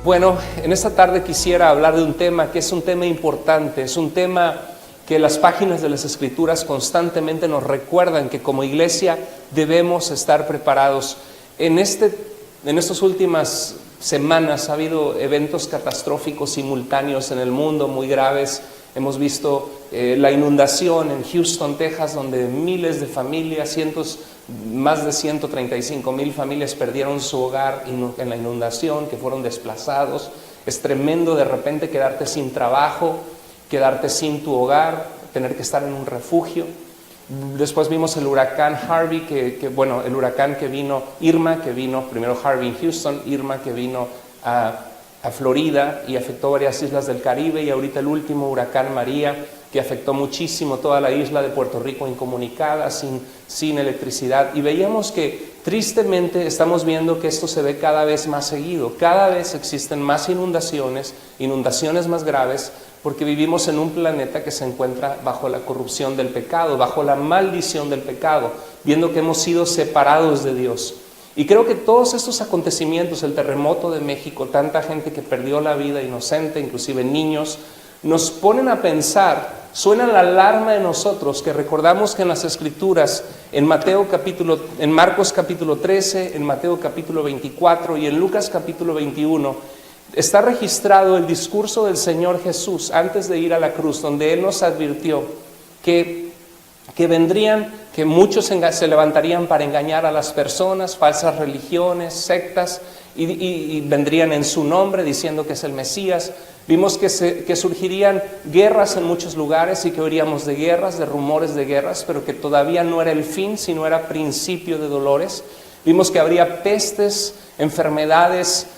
Bueno, en esta tarde quisiera hablar de un tema que es un tema importante, es un tema que las páginas de las Escrituras constantemente nos recuerdan que como iglesia debemos estar preparados. En estas últimas semanas ha habido eventos catastróficos simultáneos en el mundo muy graves. Hemos visto la inundación en Houston, Texas, donde miles de familias, más de 135,000 familias perdieron su hogar en la inundación, que fueron desplazados. Es tremendo de repente quedarte sin trabajo, quedarte sin tu hogar, tener que estar en un refugio. Después vimos el huracán Harvey, el huracán que vino, Irma, que vino, primero Harvey en Houston, Irma que vino a Florida y afectó varias islas del Caribe, y ahorita el último huracán María, que afectó muchísimo toda la isla de Puerto Rico incomunicada, sin electricidad. Y veíamos que tristemente estamos viendo que esto se ve cada vez más seguido. Cada vez existen más inundaciones más graves, porque vivimos en un planeta que se encuentra bajo la corrupción del pecado, bajo la maldición del pecado, viendo que hemos sido separados de Dios. Y creo que todos estos acontecimientos, el terremoto de México, tanta gente que perdió la vida inocente, inclusive niños, nos ponen a pensar, suena la alarma de nosotros, que recordamos que en las Escrituras, en Marcos capítulo 13, en Mateo capítulo 24 y en Lucas capítulo 21, está registrado el discurso del Señor Jesús antes de ir a la cruz, donde Él nos advirtió que muchos se levantarían para engañar a las personas, falsas religiones, sectas, y vendrían en su nombre diciendo que es el Mesías. Vimos que surgirían guerras en muchos lugares y que oiríamos de guerras, de rumores de guerras, pero que todavía no era el fin, sino era principio de dolores. Vimos que habría pestes, enfermedades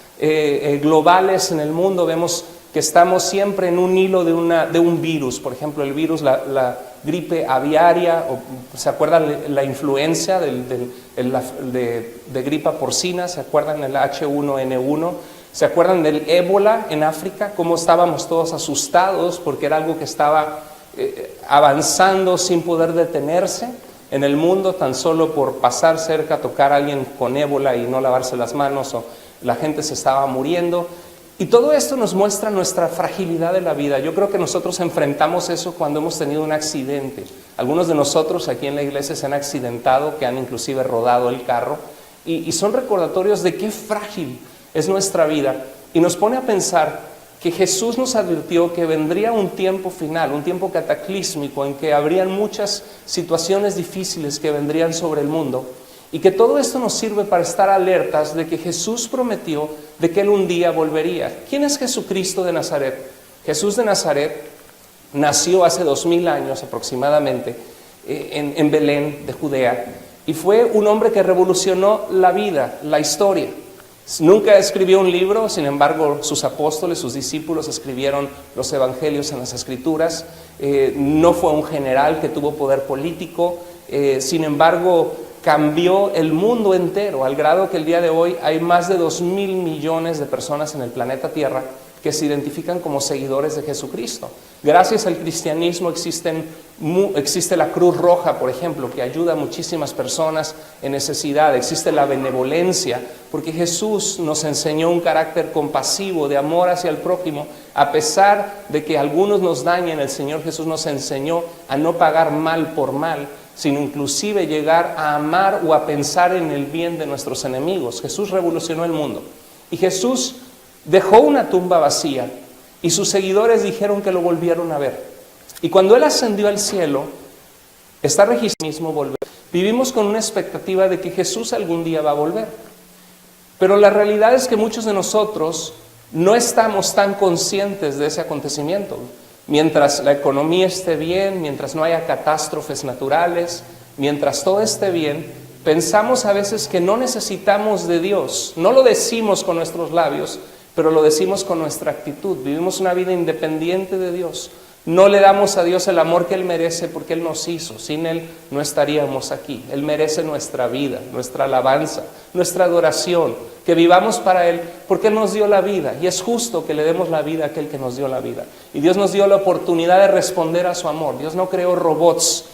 globales en el mundo. Vemos que estamos siempre en un hilo de un virus. Por ejemplo, el virus, la gripe aviaria, ¿se acuerdan la influenza de gripa porcina? ¿Se acuerdan el H1N1? ¿Se acuerdan del ébola en África? Cómo estábamos todos asustados porque era algo que estaba avanzando sin poder detenerse en el mundo, tan solo por pasar cerca, tocar a alguien con ébola y no lavarse las manos, o la gente se estaba muriendo. Y todo esto nos muestra nuestra fragilidad de la vida. Yo creo que nosotros enfrentamos eso cuando hemos tenido un accidente. Algunos de nosotros aquí en la iglesia se han accidentado, que han inclusive rodado el carro, y son recordatorios de qué frágil es nuestra vida, y nos pone a pensar que Jesús nos advirtió que vendría un tiempo final, un tiempo cataclísmico, en que habrían muchas situaciones difíciles que vendrían sobre el mundo, y que todo esto nos sirve para estar alertas de que Jesús prometió de que Él un día volvería. ¿Quién es Jesucristo de Nazaret? Jesús de Nazaret nació hace 2000 años aproximadamente en Belén de Judea, y fue un hombre que revolucionó la vida, la historia. Nunca escribió un libro, sin embargo sus apóstoles, sus discípulos escribieron los evangelios en las Escrituras. No fue un general que tuvo poder político, sin embargo cambió el mundo entero, al grado que el día de hoy hay más de 2,000 millones de personas en el planeta Tierra que se identifican como seguidores de Jesucristo. Gracias al cristianismo existe la Cruz Roja, por ejemplo, que ayuda a muchísimas personas en necesidad. Existe la benevolencia, porque Jesús nos enseñó un carácter compasivo, de amor hacia el prójimo. A pesar de que algunos nos dañen, el Señor Jesús nos enseñó a no pagar mal por mal, sino inclusive llegar a amar o a pensar en el bien de nuestros enemigos. Jesús revolucionó el mundo. Y Jesús dejó una tumba vacía, y sus seguidores dijeron que lo volvieron a ver. Y cuando Él ascendió al cielo, está registrado mismo volver. Vivimos con una expectativa de que Jesús algún día va a volver. Pero la realidad es que muchos de nosotros no estamos tan conscientes de ese acontecimiento. Mientras la economía esté bien, mientras no haya catástrofes naturales, mientras todo esté bien, pensamos a veces que no necesitamos de Dios. No lo decimos con nuestros labios, pero lo decimos con nuestra actitud. Vivimos una vida independiente de Dios. No le damos a Dios el amor que Él merece, porque Él nos hizo. Sin Él no estaríamos aquí. Él merece nuestra vida, nuestra alabanza, nuestra adoración, que vivamos para Él, porque Él nos dio la vida, y es justo que le demos la vida a aquel que nos dio la vida. Y Dios nos dio la oportunidad de responder a su amor. Dios no creó robots,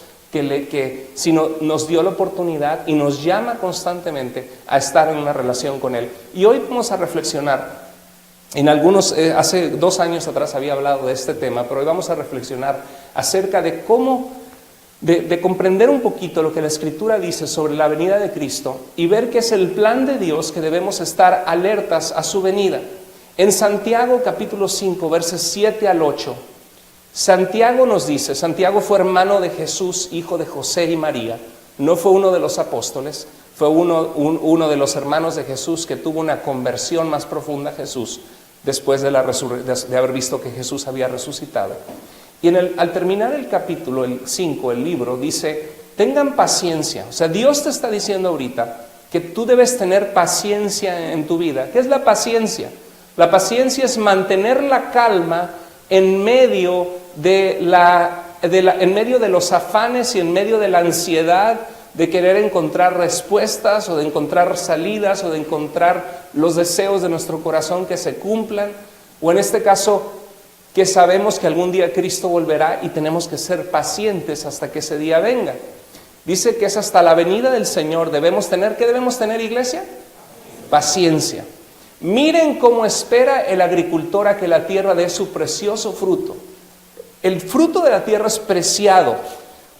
sino nos dio la oportunidad y nos llama constantemente a estar en una relación con Él. Y hoy vamos a reflexionar Hace 2 años atrás había hablado de este tema, pero hoy vamos a reflexionar acerca de cómo, de comprender un poquito lo que la Escritura dice sobre la venida de Cristo y ver que es el plan de Dios que debemos estar alertas a su venida. En Santiago capítulo 5, versos 7 al 8, Santiago nos dice, Santiago fue hermano de Jesús, hijo de José y María, no fue uno de los apóstoles, fue uno de los hermanos de Jesús que tuvo una conversión más profunda a Jesús después de haber visto que Jesús había resucitado. Y al terminar el capítulo 5, el libro, dice, tengan paciencia. O sea, Dios te está diciendo ahorita que tú debes tener paciencia en tu vida. ¿Qué es la paciencia? La paciencia es mantener la calma en medio de los afanes y en medio de la ansiedad de querer encontrar respuestas o de encontrar salidas o de encontrar los deseos de nuestro corazón que se cumplan, o en este caso que sabemos que algún día Cristo volverá y tenemos que ser pacientes hasta que ese día venga. Dice que es hasta la venida del Señor debemos tener, ¿qué debemos tener, iglesia? Paciencia. Miren cómo espera el agricultor a que la tierra dé su precioso fruto. El fruto de la tierra es preciado,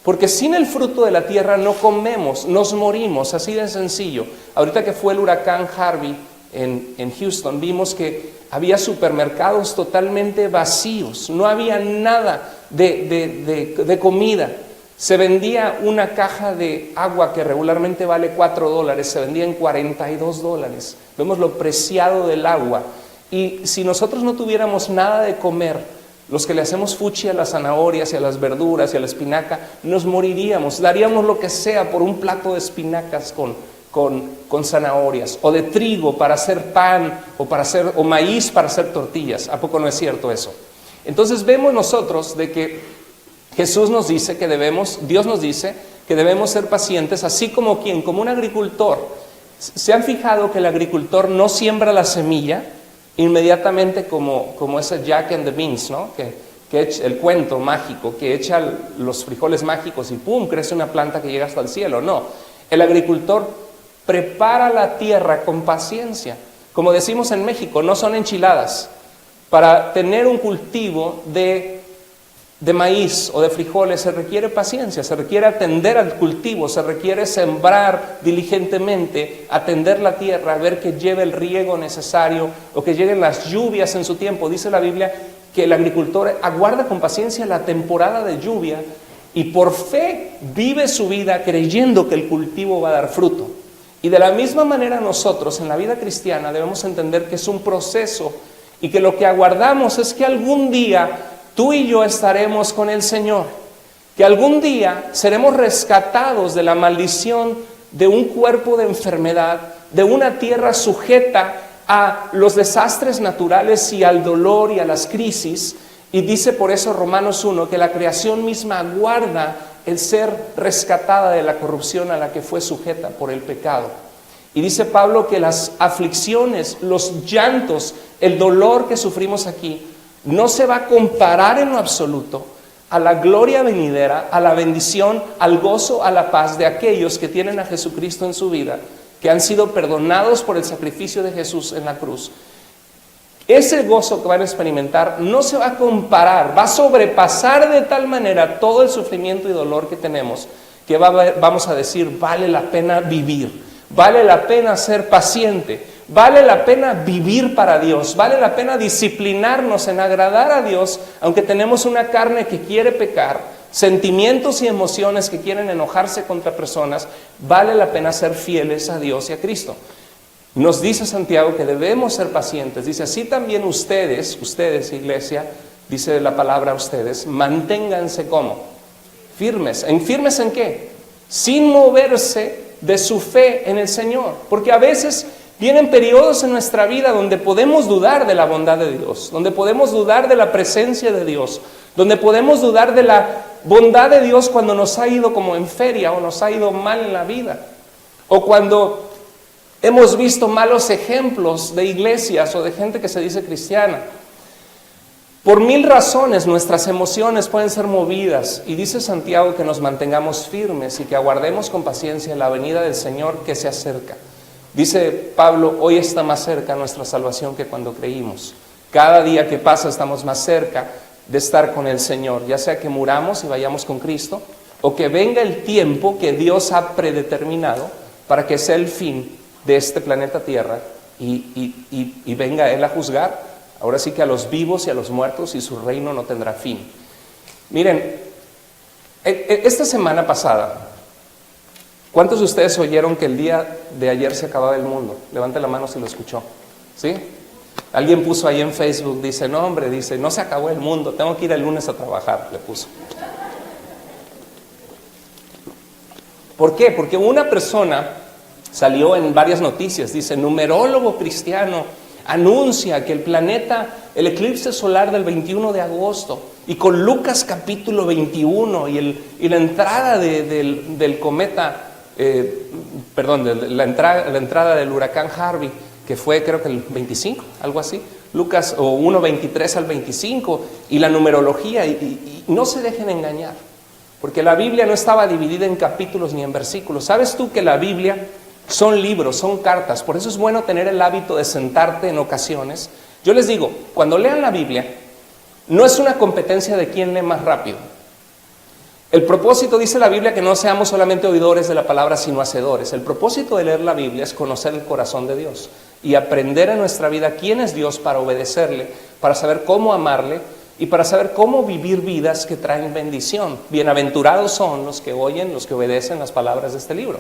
porque sin el fruto de la tierra no comemos, nos morimos, así de sencillo. Ahorita que fue el huracán Harvey en Houston, vimos que había supermercados totalmente vacíos, no había nada de comida. Se vendía una caja de agua que regularmente vale $4, se vendía en $42. Vemos lo preciado del agua. Y si nosotros no tuviéramos nada de comer, los que le hacemos fuchi a las zanahorias y a las verduras y a la espinaca, nos moriríamos, daríamos lo que sea por un plato de espinacas con zanahorias, o de trigo para hacer pan, o maíz para hacer tortillas. ¿A poco no es cierto eso? Entonces vemos nosotros de que Dios nos dice que debemos ser pacientes, así como como un agricultor. ¿Se han fijado que el agricultor no siembra la semilla inmediatamente como ese Jack and the Beans, ¿no? Que el cuento mágico, que echa los frijoles mágicos y ¡pum!, crece una planta que llega hasta el cielo? No, el agricultor prepara la tierra con paciencia. Como decimos en México, no son enchiladas. Para tener un cultivo de maíz o de frijoles se requiere paciencia, se requiere atender al cultivo, se requiere sembrar diligentemente, atender la tierra, ver que lleve el riego necesario o que lleguen las lluvias en su tiempo. Dice la Biblia que el agricultor aguarda con paciencia la temporada de lluvia y por fe vive su vida creyendo que el cultivo va a dar fruto. Y de la misma manera nosotros en la vida cristiana debemos entender que es un proceso y que lo que aguardamos es que algún día tú y yo estaremos con el Señor, que algún día seremos rescatados de la maldición de un cuerpo de enfermedad, de una tierra sujeta a los desastres naturales y al dolor y a las crisis. Y dice por eso Romanos 1 que la creación misma aguarda el ser rescatada de la corrupción a la que fue sujeta por el pecado. Y dice Pablo que las aflicciones, los llantos, el dolor que sufrimos aquí no se va a comparar en lo absoluto a la gloria venidera, a la bendición, al gozo, a la paz de aquellos que tienen a Jesucristo en su vida, que han sido perdonados por el sacrificio de Jesús en la cruz. Ese gozo que van a experimentar no se va a comparar, va a sobrepasar de tal manera todo el sufrimiento y dolor que tenemos, que vamos a decir, vale la pena vivir, vale la pena ser paciente, vale la pena vivir para Dios, vale la pena disciplinarnos en agradar a Dios, aunque tenemos una carne que quiere pecar, sentimientos y emociones que quieren enojarse contra personas, vale la pena ser fieles a Dios y a Cristo. Nos dice Santiago que debemos ser pacientes. Dice, así también ustedes, iglesia, dice la palabra ustedes, manténganse ¿cómo? Firmes. ¿Firmes en qué? Sin moverse de su fe en el Señor. Porque a veces vienen periodos en nuestra vida donde podemos dudar de la bondad de Dios, donde podemos dudar de la presencia de Dios, donde podemos dudar de la bondad de Dios cuando nos ha ido como en feria o nos ha ido mal en la vida, o cuando hemos visto malos ejemplos de iglesias o de gente que se dice cristiana. Por 1000 razones nuestras emociones pueden ser movidas y dice Santiago que nos mantengamos firmes y que aguardemos con paciencia la venida del Señor que se acerca. Dice Pablo, hoy está más cerca nuestra salvación que cuando creímos. Cada día que pasa estamos más cerca de estar con el Señor, ya sea que muramos y vayamos con Cristo, o que venga el tiempo que Dios ha predeterminado para que sea el fin de este planeta Tierra y venga Él a juzgar, ahora sí que a los vivos y a los muertos, y su reino no tendrá fin. Miren, esta semana pasada, ¿cuántos de ustedes oyeron que el día de ayer se acababa el mundo? Levante la mano si lo escuchó, ¿sí? Alguien puso ahí en Facebook, dice, no hombre, dice, no se acabó el mundo, tengo que ir el lunes a trabajar, le puso. ¿Por qué? Porque una persona salió en varias noticias, dice, numerólogo cristiano anuncia que el eclipse solar del 21 de agosto, y con Lucas capítulo 21 y la entrada del cometa, la entrada del huracán Harvey, que fue creo que el 25, algo así, Lucas o 1:23 al 25, y la numerología, y no se dejen engañar, porque la Biblia no estaba dividida en capítulos ni en versículos. ¿Sabes tú que la Biblia son libros, son cartas? Por eso es bueno tener el hábito de sentarte en ocasiones. Yo les digo, cuando lean la Biblia, no es una competencia de quién lee más rápido. El propósito, dice la Biblia, que no seamos solamente oidores de la palabra, sino hacedores. El propósito de leer la Biblia es conocer el corazón de Dios y aprender en nuestra vida quién es Dios para obedecerle, para saber cómo amarle y para saber cómo vivir vidas que traen bendición. Bienaventurados son los que oyen, los que obedecen las palabras de este libro.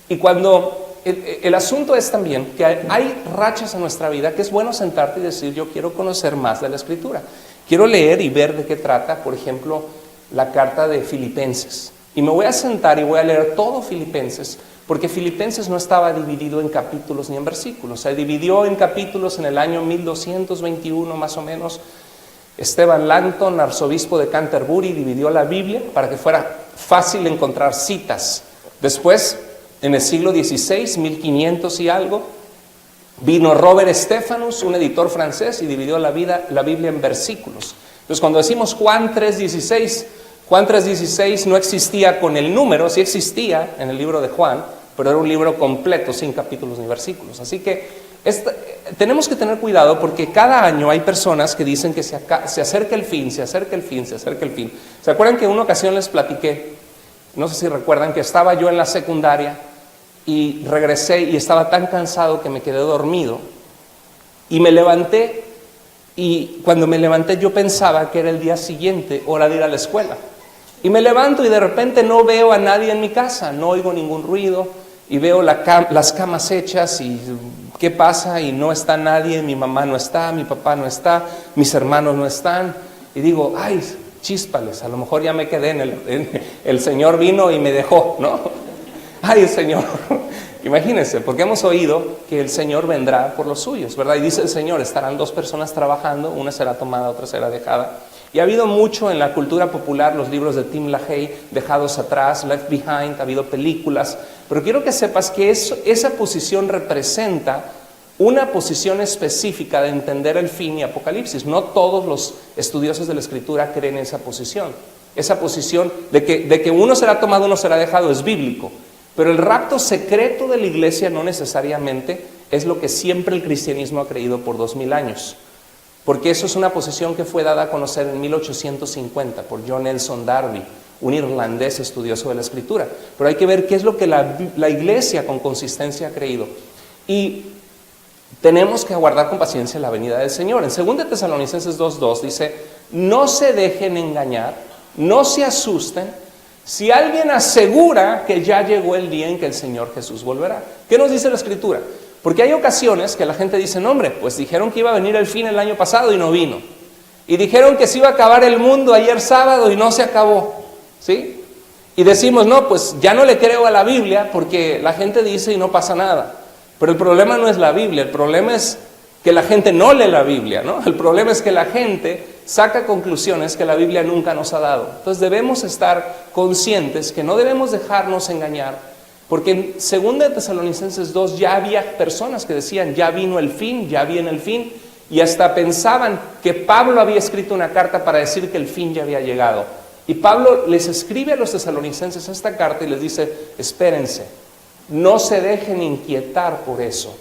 Y cuando el asunto es también que hay rachas en nuestra vida que es bueno sentarte y decir, yo quiero conocer más de la Escritura. Quiero leer y ver de qué trata, por ejemplo, la carta de Filipenses. Y me voy a sentar y voy a leer todo Filipenses, porque Filipenses no estaba dividido en capítulos ni en versículos. Se dividió en capítulos en el año 1221 más o menos. Esteban Langton, arzobispo de Canterbury, dividió la Biblia para que fuera fácil encontrar citas. Después, en el siglo XVI, 1500 y algo, vino Robert Stephanus, un editor francés, y dividió la Biblia en versículos. Entonces, cuando decimos Juan 3:16 no existía con el número, sí existía en el libro de Juan, pero era un libro completo, sin capítulos ni versículos. Así que tenemos que tener cuidado, porque cada año hay personas que dicen que se acerca el fin, se acerca el fin, se acerca el fin. ¿Se acuerdan que en una ocasión les platiqué? No sé si recuerdan que estaba yo en la secundaria y regresé y estaba tan cansado que me quedé dormido y me levanté, y cuando me levanté yo pensaba que era el día siguiente, hora de ir a la escuela, y me levanto y de repente no veo a nadie en mi casa, no oigo ningún ruido y veo las camas hechas y ¿qué pasa? Y no está nadie, mi mamá no está, mi papá no está, mis hermanos no están, y digo, ay, chíspales, a lo mejor ya me quedé el Señor vino y me dejó, ¿no? Ay, el Señor, imagínense, porque hemos oído que el Señor vendrá por los suyos, ¿verdad? Y dice el Señor, estarán dos personas trabajando, una será tomada, otra será dejada. Y ha habido mucho en la cultura popular, los libros de Tim LaHaye, Dejados Atrás, Left Behind, ha habido películas, pero quiero que sepas que esa posición representa una posición específica de entender el fin y Apocalipsis. No todos los estudiosos de la Escritura creen esa posición. Esa posición de que uno será tomado, uno será dejado, es bíblico. Pero el rapto secreto de la iglesia no necesariamente es lo que siempre el cristianismo ha creído por 2000 años. Porque eso es una posición que fue dada a conocer en 1850 por John Nelson Darby, un irlandés estudioso de la Escritura. Pero hay que ver qué es lo que la iglesia con consistencia ha creído. Y tenemos que aguardar con paciencia la venida del Señor. En 2 Tesalonicenses 2:2 dice, no se dejen engañar, no se asusten, si alguien asegura que ya llegó el día en que el Señor Jesús volverá. ¿Qué nos dice la Escritura? Porque hay ocasiones que la gente dice, no hombre, pues dijeron que iba a venir el fin el año pasado y no vino. Y dijeron que se iba a acabar el mundo ayer sábado y no se acabó, ¿sí? Y decimos, no, pues ya no le creo a la Biblia porque la gente dice y no pasa nada. Pero el problema no es la Biblia, el problema es que la gente no lee la Biblia, ¿no? El problema es que la gente saca conclusiones que la Biblia nunca nos ha dado. Entonces debemos estar conscientes que no debemos dejarnos engañar, porque en 2 Tesalonicenses 2 ya había personas que decían, ya vino el fin, ya viene el fin, y hasta pensaban que Pablo había escrito una carta para decir que el fin ya había llegado. Y Pablo les escribe a los tesalonicenses esta carta y les dice, espérense, No se dejen inquietar por eso.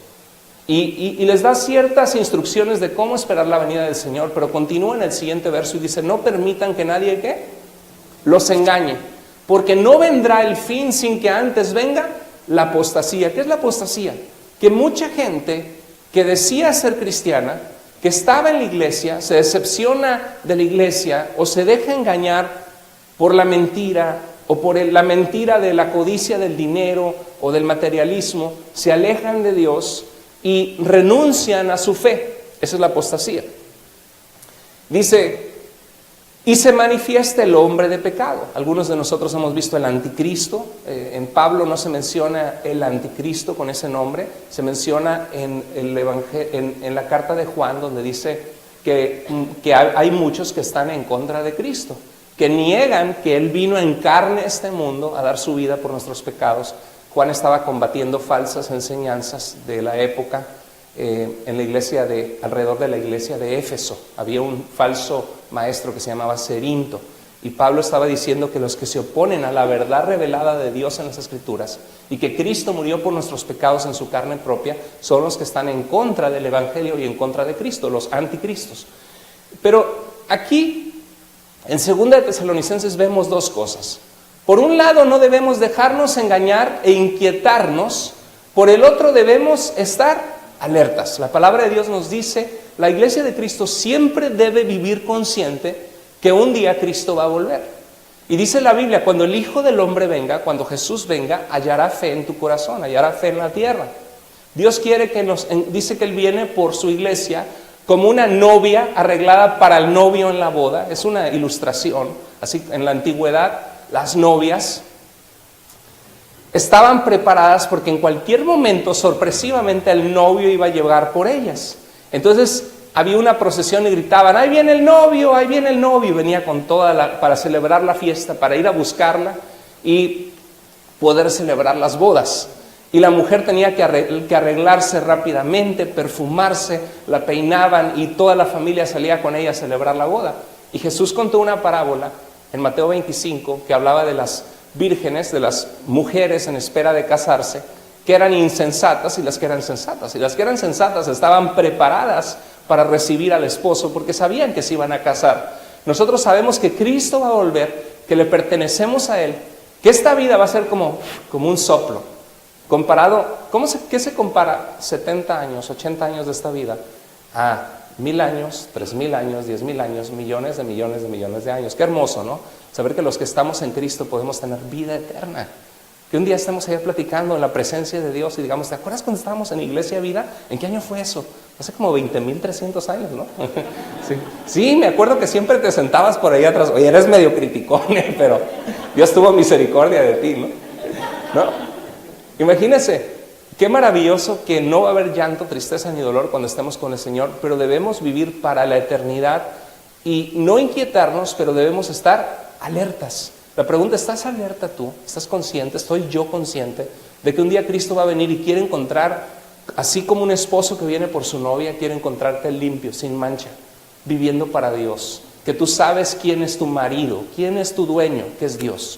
Y les da ciertas instrucciones de cómo esperar la venida del Señor, pero continúa en el siguiente verso y dice, no permitan que nadie, ¿qué?, los engañe, porque no vendrá el fin sin que antes venga la apostasía. ¿Qué es la apostasía? Que mucha gente que decía ser cristiana, que estaba en la iglesia, se decepciona de la iglesia o se deja engañar por la mentira o por la mentira de la codicia del dinero o del materialismo, se alejan de Dios y renuncian a su fe. Esa es la apostasía. Dice, y se manifiesta el hombre de pecado. Algunos de nosotros hemos visto el anticristo. En Pablo no se menciona el anticristo con ese nombre, se menciona en la carta de Juan, donde dice que hay muchos que están en contra de Cristo, que niegan que Él vino en carne a este mundo a dar su vida por nuestros pecados. Juan estaba combatiendo falsas enseñanzas de la época en la iglesia alrededor de la iglesia de Éfeso. Había un falso maestro que se llamaba Cerinto, y Pablo estaba diciendo que los que se oponen a la verdad revelada de Dios en las Escrituras y que Cristo murió por nuestros pecados en su carne propia, son los que están en contra del Evangelio y en contra de Cristo, los anticristos. Pero aquí, en 2 de Tesalonicenses, vemos dos cosas. Por un lado, no debemos dejarnos engañar e inquietarnos. Por el otro, debemos estar alertas. La palabra de Dios nos dice, la iglesia de Cristo siempre debe vivir consciente que un día Cristo va a volver. Y dice la Biblia, cuando el Hijo del Hombre venga, cuando Jesús venga, hallará fe en tu corazón, hallará fe en la tierra. Dios quiere dice que Él viene por su iglesia como una novia arreglada para el novio en la boda. Es una ilustración. Así, en la antigüedad, las novias estaban preparadas porque en cualquier momento, sorpresivamente, el novio iba a llegar por ellas. Entonces, había una procesión y gritaban, ¡ahí viene el novio! ¡Ahí viene el novio! Y venía con para celebrar la fiesta, para ir a buscarla y poder celebrar las bodas. Y la mujer tenía que arreglarse rápidamente, perfumarse, la peinaban y toda la familia salía con ella a celebrar la boda. Y Jesús contó una parábola en Mateo 25 que hablaba de las vírgenes, de las mujeres en espera de casarse, que eran insensatas y las que eran sensatas. Y las que eran sensatas estaban preparadas para recibir al esposo porque sabían que se iban a casar. Nosotros sabemos que Cristo va a volver, que le pertenecemos a Él, que esta vida va a ser como un soplo. Comparado, ¿qué se compara 70 años, 80 años de esta vida a 1000 años, 3000 años, 10,000 años, millones de millones de millones de años? Qué hermoso, ¿no? Saber que los que estamos en Cristo podemos tener vida eterna. Que un día estemos allá platicando en la presencia de Dios y digamos, ¿te acuerdas cuando estábamos en Iglesia Vida? ¿En qué año fue eso? Hace como 20,300 años, ¿no? Sí, me acuerdo que siempre te sentabas por ahí atrás. Oye, eres medio criticón, pero Dios tuvo misericordia de ti, ¿no? Imagínense, qué maravilloso que no va a haber llanto, tristeza ni dolor cuando estemos con el Señor, pero debemos vivir para la eternidad y no inquietarnos, pero debemos estar alertas. La pregunta, ¿estás alerta tú? ¿Estás consciente? ¿Estoy yo consciente de que un día Cristo va a venir y quiere encontrar, así como un esposo que viene por su novia, quiere encontrarte limpio, sin mancha, viviendo para Dios? Que tú sabes quién es tu marido, quién es tu dueño, que es Dios.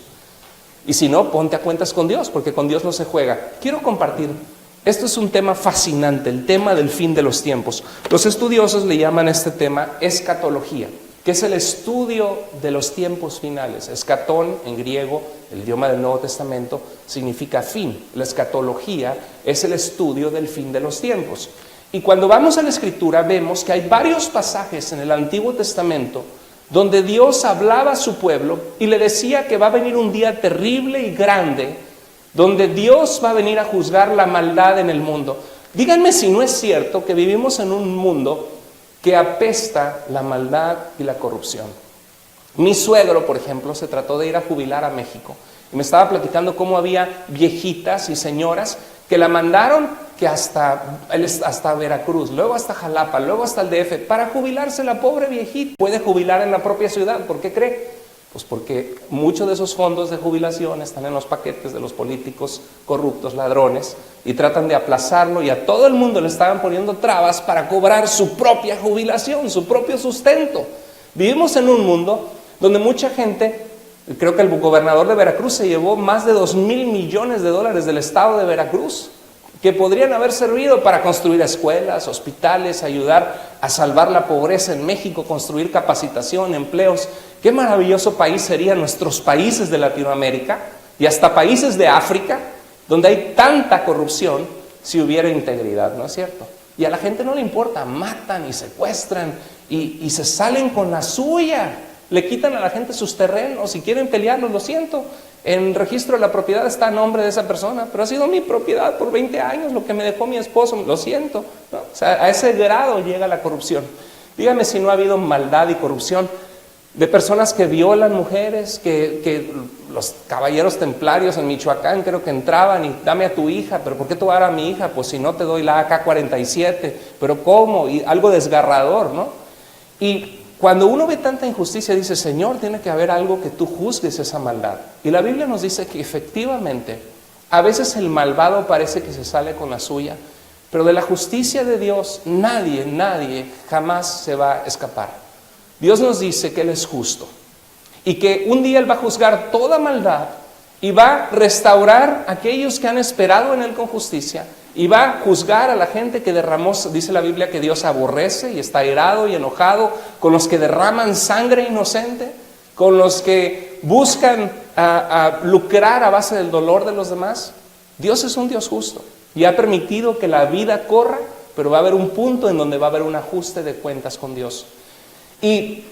Y si no, ponte a cuentas con Dios, porque con Dios no se juega. Quiero compartir, esto es un tema fascinante, el tema del fin de los tiempos. Los estudiosos le llaman a este tema escatología, que es el estudio de los tiempos finales. Escatón, en griego, el idioma del Nuevo Testamento, significa fin. La escatología es el estudio del fin de los tiempos. Y cuando vamos a la Escritura, vemos que hay varios pasajes en el Antiguo Testamento donde Dios hablaba a su pueblo y le decía que va a venir un día terrible y grande, donde Dios va a venir a juzgar la maldad en el mundo. Díganme si no es cierto que vivimos en un mundo que apesta la maldad y la corrupción. Mi suegro, por ejemplo, se trató de ir a jubilar a México y me estaba platicando cómo había viejitas y señoras que la mandaron que hasta Veracruz, luego hasta Jalapa, luego hasta el DF, para jubilarse. La pobre viejita puede jubilar en la propia ciudad. ¿Por qué cree? Pues porque muchos de esos fondos de jubilación están en los paquetes de los políticos corruptos, ladrones, y tratan de aplazarlo, y a todo el mundo le estaban poniendo trabas para cobrar su propia jubilación, su propio sustento. Vivimos en un mundo donde mucha gente Creo que el gobernador de Veracruz se llevó más de 2,000 millones de dólares del estado de Veracruz, que podrían haber servido para construir escuelas, hospitales, ayudar a salvar la pobreza en México, construir capacitación, empleos. Qué maravilloso país serían nuestros países de Latinoamérica y hasta países de África, donde hay tanta corrupción, si hubiera integridad, ¿no es cierto? Y a la gente no le importa, matan y secuestran y se salen con la suya. Le quitan a la gente sus terrenos, si quieren pelearlos, lo siento. En el registro de la propiedad está a nombre de esa persona, pero ha sido mi propiedad por 20 años, lo que me dejó mi esposo, lo siento, ¿no? O sea, a ese grado llega la corrupción. Dígame si no ha habido maldad y corrupción de personas que violan mujeres, que los caballeros templarios en Michoacán creo que entraban y dame a tu hija, pero ¿por qué te voy a dar a mi hija? Pues si no te doy la AK-47, pero ¿cómo? Y algo desgarrador, ¿no? Y cuando uno ve tanta injusticia, dice, Señor, tiene que haber algo que tú juzgues esa maldad. Y la Biblia nos dice que efectivamente, a veces el malvado parece que se sale con la suya, pero de la justicia de Dios nadie jamás se va a escapar. Dios nos dice que Él es justo y que un día Él va a juzgar toda maldad y va a restaurar a aquellos que han esperado en Él con justicia y va a juzgar a la gente que derramó. Dice la Biblia que Dios aborrece y está irado y enojado con los que derraman sangre inocente, con los que buscan a lucrar a base del dolor de los demás. Dios es un Dios justo y ha permitido que la vida corra, pero va a haber un punto en donde va a haber un ajuste de cuentas con Dios. Y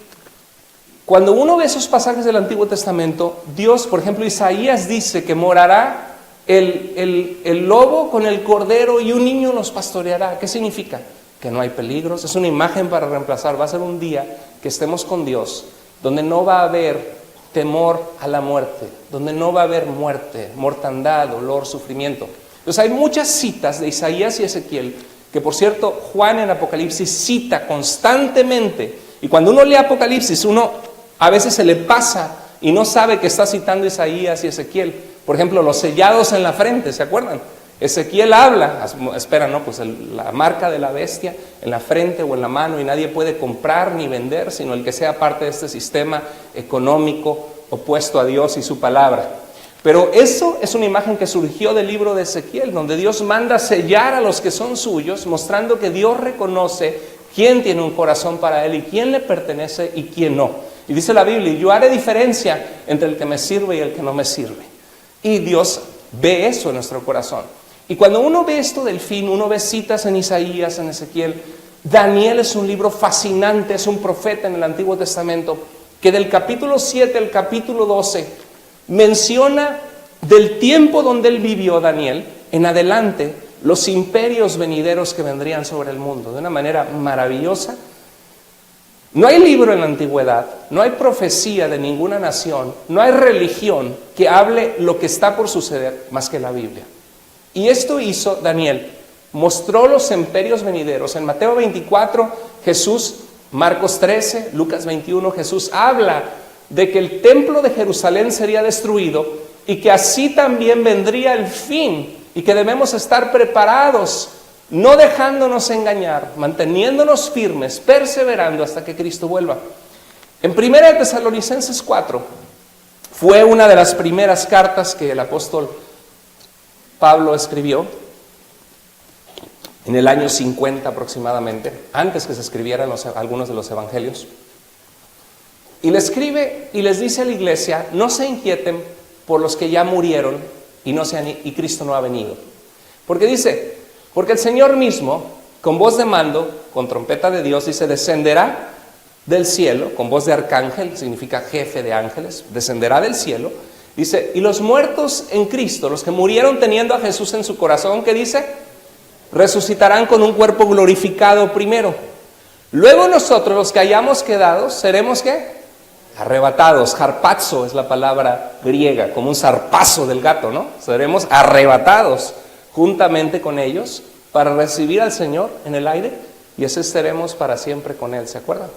cuando uno ve esos pasajes del Antiguo Testamento, Dios, por ejemplo, Isaías dice que morará el lobo con el cordero y un niño los pastoreará. ¿Qué significa? Que no hay peligros. Es una imagen para reemplazar. Va a ser un día que estemos con Dios, donde no va a haber temor a la muerte, donde no va a haber muerte, mortandad, dolor, sufrimiento. Entonces hay muchas citas de Isaías y Ezequiel, que por cierto Juan en Apocalipsis cita constantemente. Y cuando uno lee Apocalipsis, uno a veces se le pasa y no sabe que está citando Isaías y Ezequiel. Por ejemplo, los sellados en la frente, ¿se acuerdan? Ezequiel habla, espera, no, pues la marca de la bestia en la frente o en la mano, y nadie puede comprar ni vender, sino el que sea parte de este sistema económico opuesto a Dios y su palabra. Pero eso es una imagen que surgió del libro de Ezequiel, donde Dios manda sellar a los que son suyos, mostrando que Dios reconoce quién tiene un corazón para Él y quién le pertenece y quién no. Y dice la Biblia, yo haré diferencia entre el que me sirve y el que no me sirve. Y Dios ve eso en nuestro corazón. Y cuando uno ve esto del fin, uno ve citas en Isaías, en Ezequiel. Daniel es un libro fascinante, es un profeta en el Antiguo Testamento, que del capítulo 7 al capítulo 12 menciona del tiempo donde él vivió, Daniel, en adelante, los imperios venideros que vendrían sobre el mundo, de una manera maravillosa. No hay libro en la antigüedad, no hay profecía de ninguna nación, no hay religión que hable lo que está por suceder más que la Biblia. Y esto hizo Daniel, mostró los imperios venideros. En Mateo 24, Jesús, Marcos 13, Lucas 21, Jesús habla de que el templo de Jerusalén sería destruido y que así también vendría el fin. Y que debemos estar preparados, no dejándonos engañar, manteniéndonos firmes, perseverando hasta que Cristo vuelva. En 1 Tesalonicenses 4 fue una de las primeras cartas que el apóstol Pablo escribió en el año 50 aproximadamente, antes que se escribieran algunos de los evangelios. Y le escribe y les dice a la iglesia, no se inquieten por los que ya murieron y Cristo no ha venido. Porque dice, porque el Señor mismo, con voz de mando, con trompeta de Dios, dice, descenderá del cielo, con voz de arcángel, significa jefe de ángeles, descenderá del cielo, dice, y los muertos en Cristo, los que murieron teniendo a Jesús en su corazón, ¿qué dice? Resucitarán con un cuerpo glorificado primero. Luego nosotros, los que hayamos quedado, seremos ¿qué? Arrebatados. Harpazo es la palabra griega, como un zarpazo del gato, ¿no? Seremos arrebatados juntamente con ellos para recibir al Señor en el aire y así seremos para siempre con Él. ¿Se acuerdan?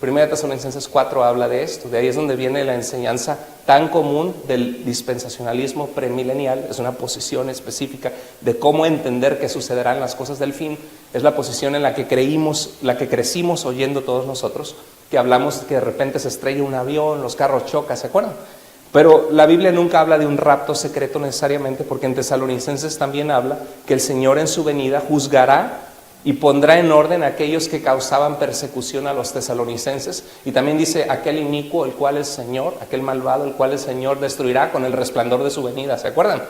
1 Tesalonicenses 4 habla de esto. De ahí es donde viene la enseñanza tan común del dispensacionalismo premilenial. Es una posición específica de cómo entender que sucederán las cosas del fin. Es la posición en la que crecimos oyendo todos nosotros, que hablamos que de repente se estrella un avión, los carros chocan, ¿se acuerdan? Pero la Biblia nunca habla de un rapto secreto necesariamente, porque en Tesalonicenses también habla que el Señor en su venida juzgará y pondrá en orden a aquellos que causaban persecución a los tesalonicenses. Y también dice, aquel inicuo, el cual el Señor, aquel malvado, el cual el Señor destruirá con el resplandor de su venida. ¿Se acuerdan?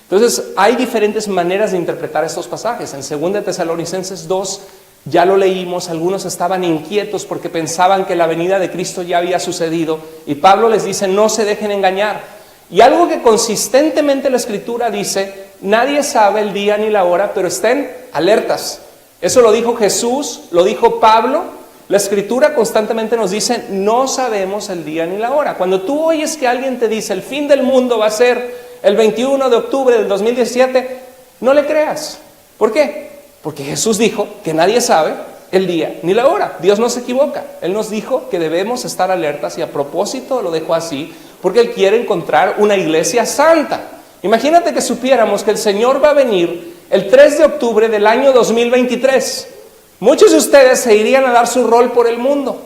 Entonces, hay diferentes maneras de interpretar estos pasajes. En 2 Tesalonicenses 2, ya lo leímos, algunos estaban inquietos porque pensaban que la venida de Cristo ya había sucedido. Y Pablo les dice, no se dejen engañar. Y algo que consistentemente la Escritura dice, nadie sabe el día ni la hora, pero estén alertas. Eso lo dijo Jesús, lo dijo Pablo. La Escritura constantemente nos dice, no sabemos el día ni la hora. Cuando tú oyes que alguien te dice, el fin del mundo va a ser el 21 de octubre del 2017, no le creas. ¿Por qué? Porque Jesús dijo que nadie sabe el día ni la hora. Dios no se equivoca. Él nos dijo que debemos estar alertas y a propósito lo dejó así, porque Él quiere encontrar una iglesia santa. Imagínate que supiéramos que el Señor va a venir el 3 de octubre del año 2023. Muchos de ustedes se irían a dar su rol por el mundo,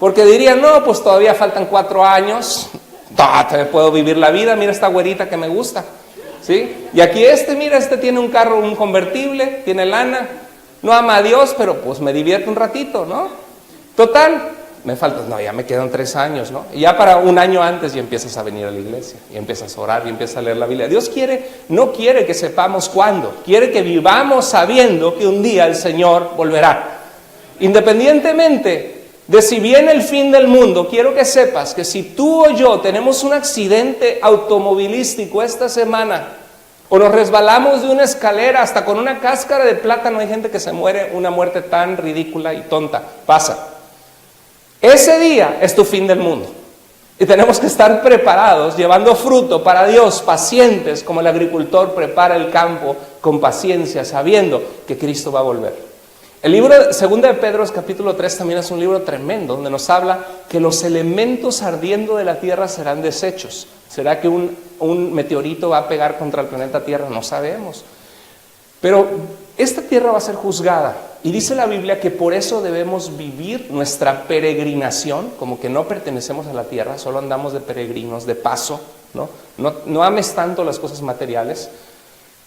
porque dirían, no, pues todavía faltan 4 años, todavía puedo vivir la vida, mira esta güerita que me gusta, ¿sí? Y aquí mira, tiene un carro, un convertible, tiene lana, no ama a Dios, pero pues me divierte un ratito, ¿no? Total, me faltan, no, ya me quedan 3 años, ¿no? Y ya para un año antes ya empiezas a venir a la iglesia, y empiezas a orar, y empiezas a leer la Biblia. Dios no quiere que sepamos cuándo, quiere que vivamos sabiendo que un día el Señor volverá. Independientemente de si viene el fin del mundo, quiero que sepas que si tú o yo tenemos un accidente automovilístico esta semana, o nos resbalamos de una escalera hasta con una cáscara de plátano, hay gente que se muere una muerte tan ridícula y tonta, pasa. Ese día es tu fin del mundo. Y tenemos que estar preparados, llevando fruto para Dios, pacientes, como el agricultor prepara el campo con paciencia, sabiendo que Cristo va a volver. El libro de 2 de Pedro, capítulo 3, también es un libro tremendo, donde nos habla que los elementos ardiendo de la tierra serán deshechos. ¿Será que un meteorito va a pegar contra el planeta Tierra? No sabemos. Pero esta tierra va a ser juzgada. Y dice la Biblia que por eso debemos vivir nuestra peregrinación, como que no pertenecemos a la tierra, solo andamos de peregrinos, de paso, ¿no? No ames tanto las cosas materiales.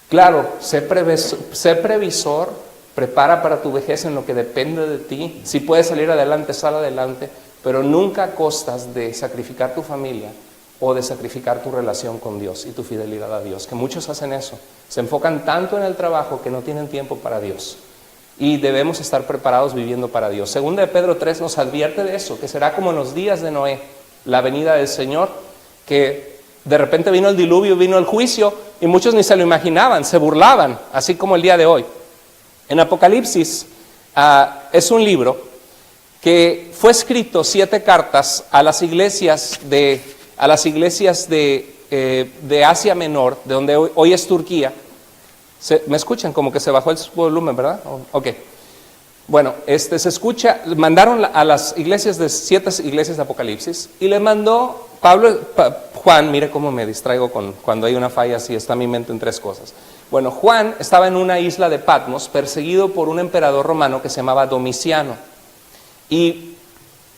Claro, sé previsor. Prepara para tu vejez en lo que depende de ti. Si puedes salir adelante, sal adelante, pero nunca a costas de sacrificar tu familia o de sacrificar tu relación con Dios y tu fidelidad a Dios, que muchos hacen eso. Se enfocan tanto en el trabajo que no tienen tiempo para Dios. Y debemos estar preparados viviendo para Dios. 2 de Pedro 3 nos advierte de eso, que será como en los días de Noé, la venida del Señor, que de repente vino el diluvio, vino el juicio, y muchos ni se lo imaginaban, se burlaban, así como el día de hoy. En Apocalipsis es un libro que fue escrito 7 cartas a las iglesias de Asia Menor, de donde hoy es Turquía. ¿Me escuchan? Como que se bajó el volumen, ¿verdad? Ok. Bueno, se escucha, mandaron a las iglesias 7 iglesias de Apocalipsis, y le mandó Juan, mire cómo me distraigo cuando hay una falla así, está mi mente en 3 cosas. Bueno, Juan estaba en una isla de Patmos, perseguido por un emperador romano que se llamaba Domiciano, y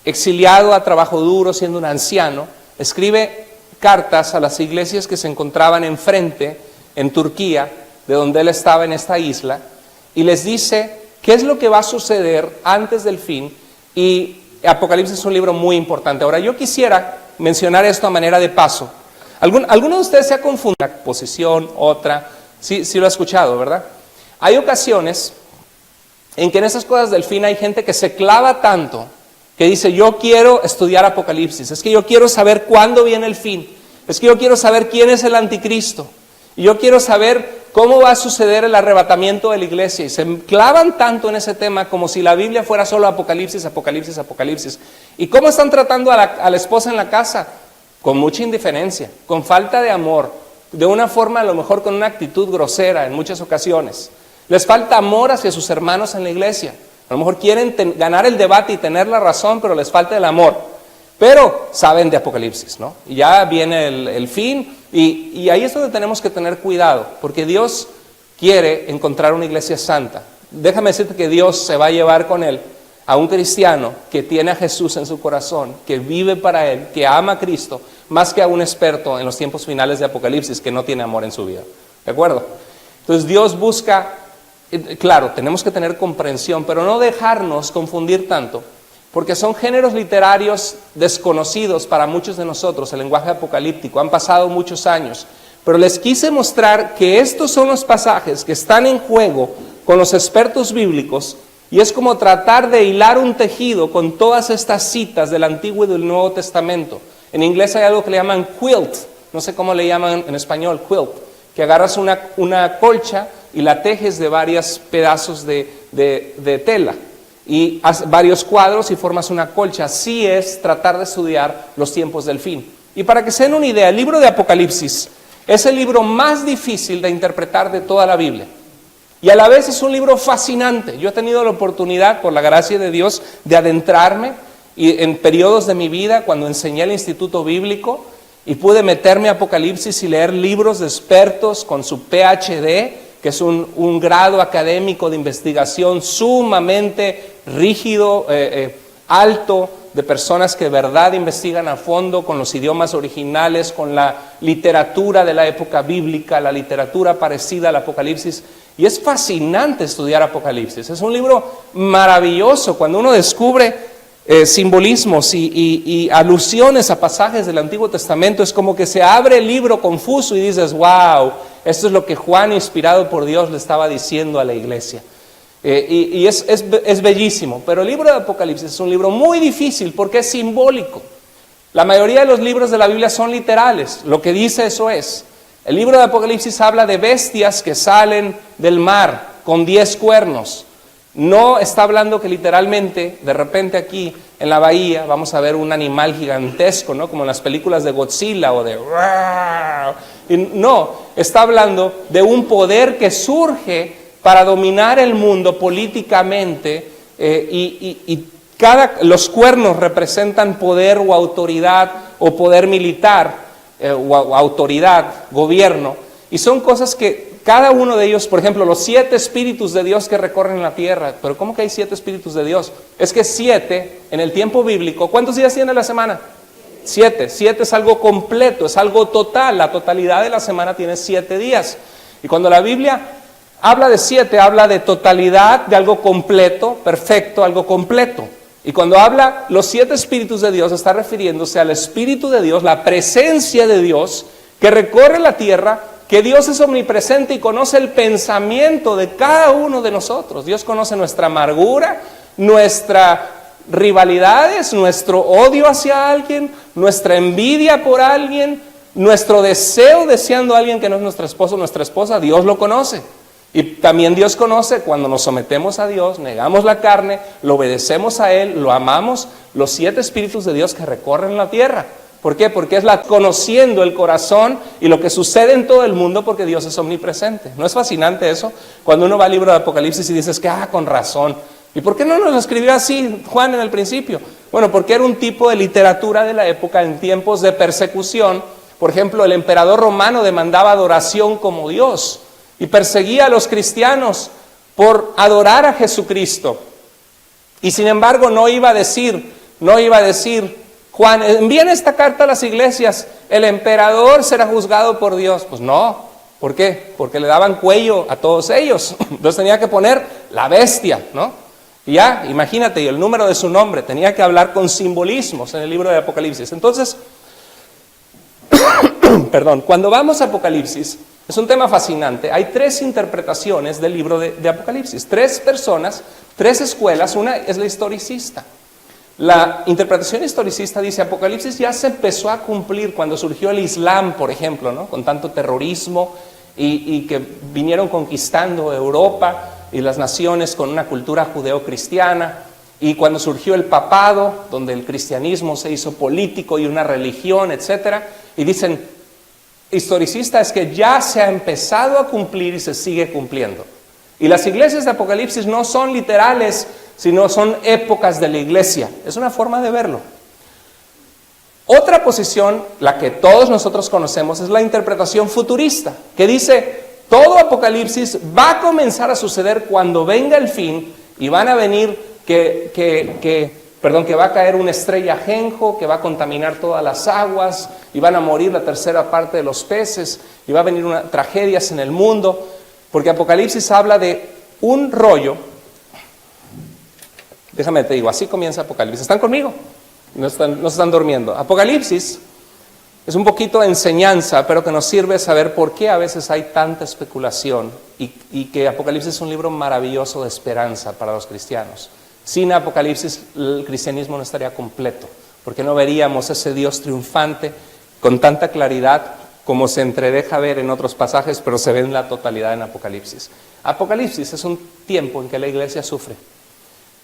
exiliado a trabajo duro, siendo un anciano, escribe cartas a las iglesias que se encontraban enfrente, en Turquía, de donde él estaba en esta isla, y les dice qué es lo que va a suceder antes del fin. Y Apocalipsis es un libro muy importante. Ahora, yo quisiera mencionar esto a manera de paso. ¿Alguno de ustedes se ha confundido una posición, otra? Sí lo ha escuchado, ¿verdad? Hay ocasiones en que en esas cosas del fin hay gente que se clava tanto, que dice, yo quiero estudiar Apocalipsis, es que yo quiero saber cuándo viene el fin, es que yo quiero saber quién es el anticristo, y yo quiero saber cómo va a suceder el arrebatamiento de la iglesia, y se clavan tanto en ese tema como si la Biblia fuera solo Apocalipsis, Apocalipsis, Apocalipsis. ¿Y cómo están tratando a la esposa en la casa? Con mucha indiferencia, con falta de amor, de una forma a lo mejor con una actitud grosera en muchas ocasiones. Les falta amor hacia sus hermanos en la iglesia. A lo mejor quieren ganar el debate y tener la razón, pero les falta el amor. Pero saben de Apocalipsis, ¿no? Y ya viene el fin, y ahí es donde tenemos que tener cuidado, porque Dios quiere encontrar una iglesia santa. Déjame decirte que Dios se va a llevar con él a un cristiano que tiene a Jesús en su corazón, que vive para Él, que ama a Cristo, más que a un experto en los tiempos finales de Apocalipsis que no tiene amor en su vida. ¿De acuerdo? Entonces Dios busca, claro, tenemos que tener comprensión, pero no dejarnos confundir tanto, porque son géneros literarios desconocidos para muchos de nosotros, el lenguaje apocalíptico. Han pasado muchos años, pero les quise mostrar que estos son los pasajes que están en juego con los expertos bíblicos, y es como tratar de hilar un tejido con todas estas citas del Antiguo y del Nuevo Testamento. En inglés hay algo que le llaman quilt, no sé cómo le llaman en español, quilt, que agarras una colcha y la tejes de varios pedazos de tela y haces varios cuadros y formas una colcha. Así es tratar de estudiar los tiempos del fin. Y para que se den una idea, el libro de Apocalipsis es el libro más difícil de interpretar de toda la Biblia. Y a la vez es un libro fascinante. Yo he tenido la oportunidad, por la gracia de Dios, de adentrarme y en periodos de mi vida, cuando enseñé el Instituto Bíblico, y pude meterme a Apocalipsis y leer libros de expertos con su PhD, que es un grado académico de investigación sumamente rígido, alto, de personas que de verdad investigan a fondo con los idiomas originales, con la literatura de la época bíblica, la literatura parecida al Apocalipsis. Y es fascinante estudiar Apocalipsis. Es un libro maravilloso cuando uno descubre simbolismos y alusiones a pasajes del Antiguo Testamento. Es como que se abre el libro confuso y dices, wow, esto es lo que Juan, inspirado por Dios, le estaba diciendo a la iglesia. Y es bellísimo, pero el libro de Apocalipsis es un libro muy difícil porque es simbólico. La mayoría de los libros de la Biblia son literales, lo que dice eso es. El libro de Apocalipsis habla de bestias que salen del mar con 10 cuernos. No está hablando que literalmente, de repente aquí en la bahía, vamos a ver un animal gigantesco, ¿no? Como en las películas de Godzilla o de... No, está hablando de un poder que surge para dominar el mundo políticamente, los cuernos representan poder o autoridad o poder militar o autoridad, gobierno, y son cosas que cada uno de ellos, por ejemplo, los 7 espíritus de Dios que recorren la tierra. Pero ¿cómo que hay 7 espíritus de Dios? Es que 7 en el tiempo bíblico, ¿cuántos días tiene la semana? 7. 7 es algo completo, es algo total. La totalidad de la semana tiene 7 días. Y cuando la Biblia habla de 7, habla de totalidad, de algo completo, perfecto, algo completo. Y cuando habla los 7 espíritus de Dios, está refiriéndose al Espíritu de Dios, la presencia de Dios que recorre la tierra, que Dios es omnipresente y conoce el pensamiento de cada uno de nosotros. Dios conoce nuestra amargura, nuestras rivalidades, nuestro odio hacia alguien, nuestra envidia por alguien, nuestro deseo deseando a alguien que no es nuestro esposo o nuestra esposa. Dios lo conoce. Y también Dios conoce cuando nos sometemos a Dios, negamos la carne, lo obedecemos a Él, lo amamos, los 7 espíritus de Dios que recorren la tierra. ¿Por qué? Porque es conociendo el corazón y lo que sucede en todo el mundo, porque Dios es omnipresente. ¿No es fascinante eso? Cuando uno va al libro de Apocalipsis y dices que, con razón. ¿Y por qué no nos lo escribió así Juan en el principio? Bueno, porque era un tipo de literatura de la época en tiempos de persecución. Por ejemplo, el emperador romano demandaba adoración como Dios y perseguía a los cristianos por adorar a Jesucristo. Y sin embargo no iba a decir, Juan, envíen esta carta a las iglesias, el emperador será juzgado por Dios. Pues no, ¿por qué? Porque le daban cuello a todos ellos. Entonces tenía que poner la bestia, ¿no? Y ya, imagínate, y el número de su nombre, tenía que hablar con simbolismos en el libro de Apocalipsis. Entonces, cuando vamos a Apocalipsis, es un tema fascinante. Hay 3 interpretaciones del libro de Apocalipsis, 3 personas, 3 escuelas. Una es la historicista. La interpretación historicista dice, Apocalipsis ya se empezó a cumplir cuando surgió el Islam, por ejemplo, ¿no? Con tanto terrorismo y que vinieron conquistando Europa y las naciones con una cultura judeocristiana, y cuando surgió el papado, donde el cristianismo se hizo político y una religión, etcétera, y dicen, historicista, es que ya se ha empezado a cumplir y se sigue cumpliendo. Y las iglesias de Apocalipsis no son literales, sino son épocas de la iglesia. Es una forma de verlo. Otra posición, la que todos nosotros conocemos, es la interpretación futurista, que dice, todo Apocalipsis va a comenzar a suceder cuando venga el fin y van a venir que va a caer una estrella ajenjo, que va a contaminar todas las aguas, y van a morir la tercera parte de los peces, y va a venir tragedias en el mundo, porque Apocalipsis habla de un rollo. Déjame te digo, así comienza Apocalipsis. ¿Están conmigo? No se están durmiendo. Apocalipsis es un poquito de enseñanza, pero que nos sirve saber por qué a veces hay tanta especulación, y que Apocalipsis es un libro maravilloso de esperanza para los cristianos. Sin Apocalipsis el cristianismo no estaría completo, porque no veríamos ese Dios triunfante con tanta claridad como se entredeja ver en otros pasajes, pero se ve en la totalidad en Apocalipsis. Apocalipsis es un tiempo en que la iglesia sufre,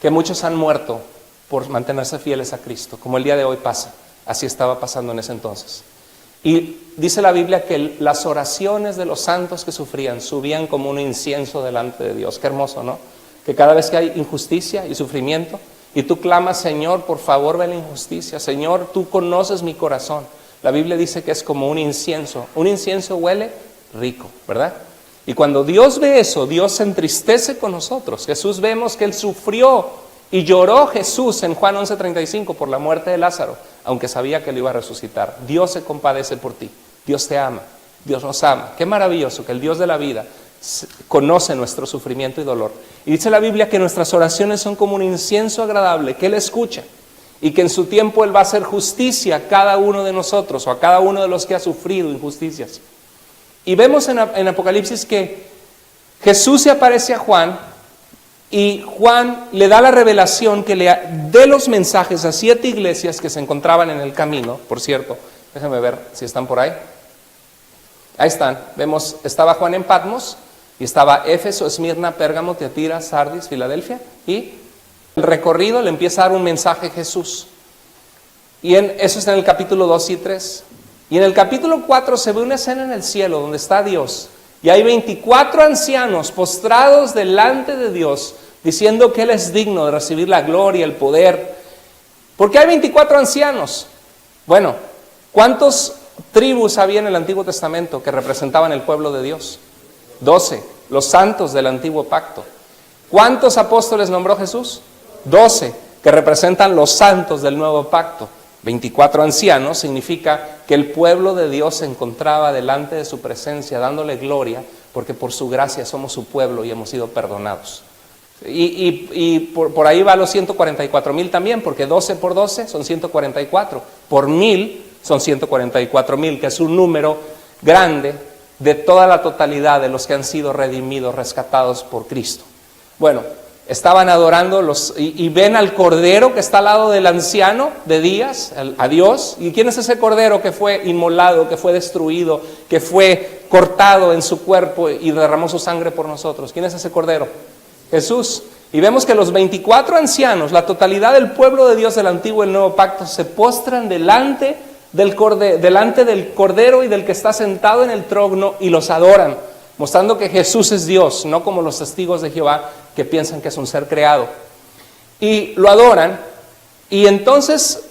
que muchos han muerto por mantenerse fieles a Cristo, como el día de hoy pasa. Así estaba pasando en ese entonces. Y dice la Biblia que las oraciones de los santos que sufrían subían como un incienso delante de Dios. Qué hermoso, ¿no? Que cada vez que hay injusticia y sufrimiento, y tú clamas, Señor, por favor, ve la injusticia. Señor, tú conoces mi corazón. La Biblia dice que es como un incienso. Un incienso huele rico, ¿verdad? Y cuando Dios ve eso, Dios se entristece con nosotros. Jesús vemos que Él sufrió y lloró Jesús en Juan 11:35 por la muerte de Lázaro, aunque sabía que Él iba a resucitar. Dios se compadece por ti. Dios te ama. Dios nos ama. Qué maravilloso que el Dios de la vida conoce nuestro sufrimiento y dolor. Y dice la Biblia que nuestras oraciones son como un incienso agradable, que Él escucha, y que en su tiempo Él va a hacer justicia a cada uno de nosotros, o a cada uno de los que ha sufrido injusticias. Y vemos en Apocalipsis que Jesús se aparece a Juan, y Juan le da la revelación que le dé los mensajes a 7 iglesias que se encontraban en el camino. Por cierto, déjenme ver si están por ahí. Ahí están. Vemos, estaba Juan en Patmos, y estaba Éfeso, Esmirna, Pérgamo, Tiatira, Sardis, Filadelfia, y el recorrido le empieza a dar un mensaje Jesús. Y eso está en el capítulo 2 y 3. Y en el capítulo 4 se ve una escena en el cielo donde está Dios, y hay 24 ancianos postrados delante de Dios, diciendo que Él es digno de recibir la gloria, el poder. ¿Por qué hay 24 ancianos? Bueno, ¿cuántos tribus había en el Antiguo Testamento que representaban el pueblo de Dios? 12, los santos del Antiguo Pacto. ¿Cuántos apóstoles nombró Jesús? 12, que representan los santos del Nuevo Pacto. 24 ancianos significa que el pueblo de Dios se encontraba delante de su presencia, dándole gloria, porque por su gracia somos su pueblo y hemos sido perdonados. Y por ahí va los 144,000 también, porque 12 por 12 son 144, por 1,000 son 144,000, que es un número grande de toda la totalidad de los que han sido redimidos, rescatados por Cristo. Bueno, estaban adorando y ven al cordero que está al lado del anciano de días, a Dios. ¿Y quién es ese cordero que fue inmolado, que fue destruido, que fue cortado en su cuerpo y derramó su sangre por nosotros? ¿Quién es ese cordero? Jesús. Y vemos que los 24 ancianos, la totalidad del pueblo de Dios del Antiguo y el Nuevo Pacto, se postran delante del cordero y del que está sentado en el trono, y los adoran, mostrando que Jesús es Dios, no como los testigos de Jehová que piensan que es un ser creado. Y lo adoran, y entonces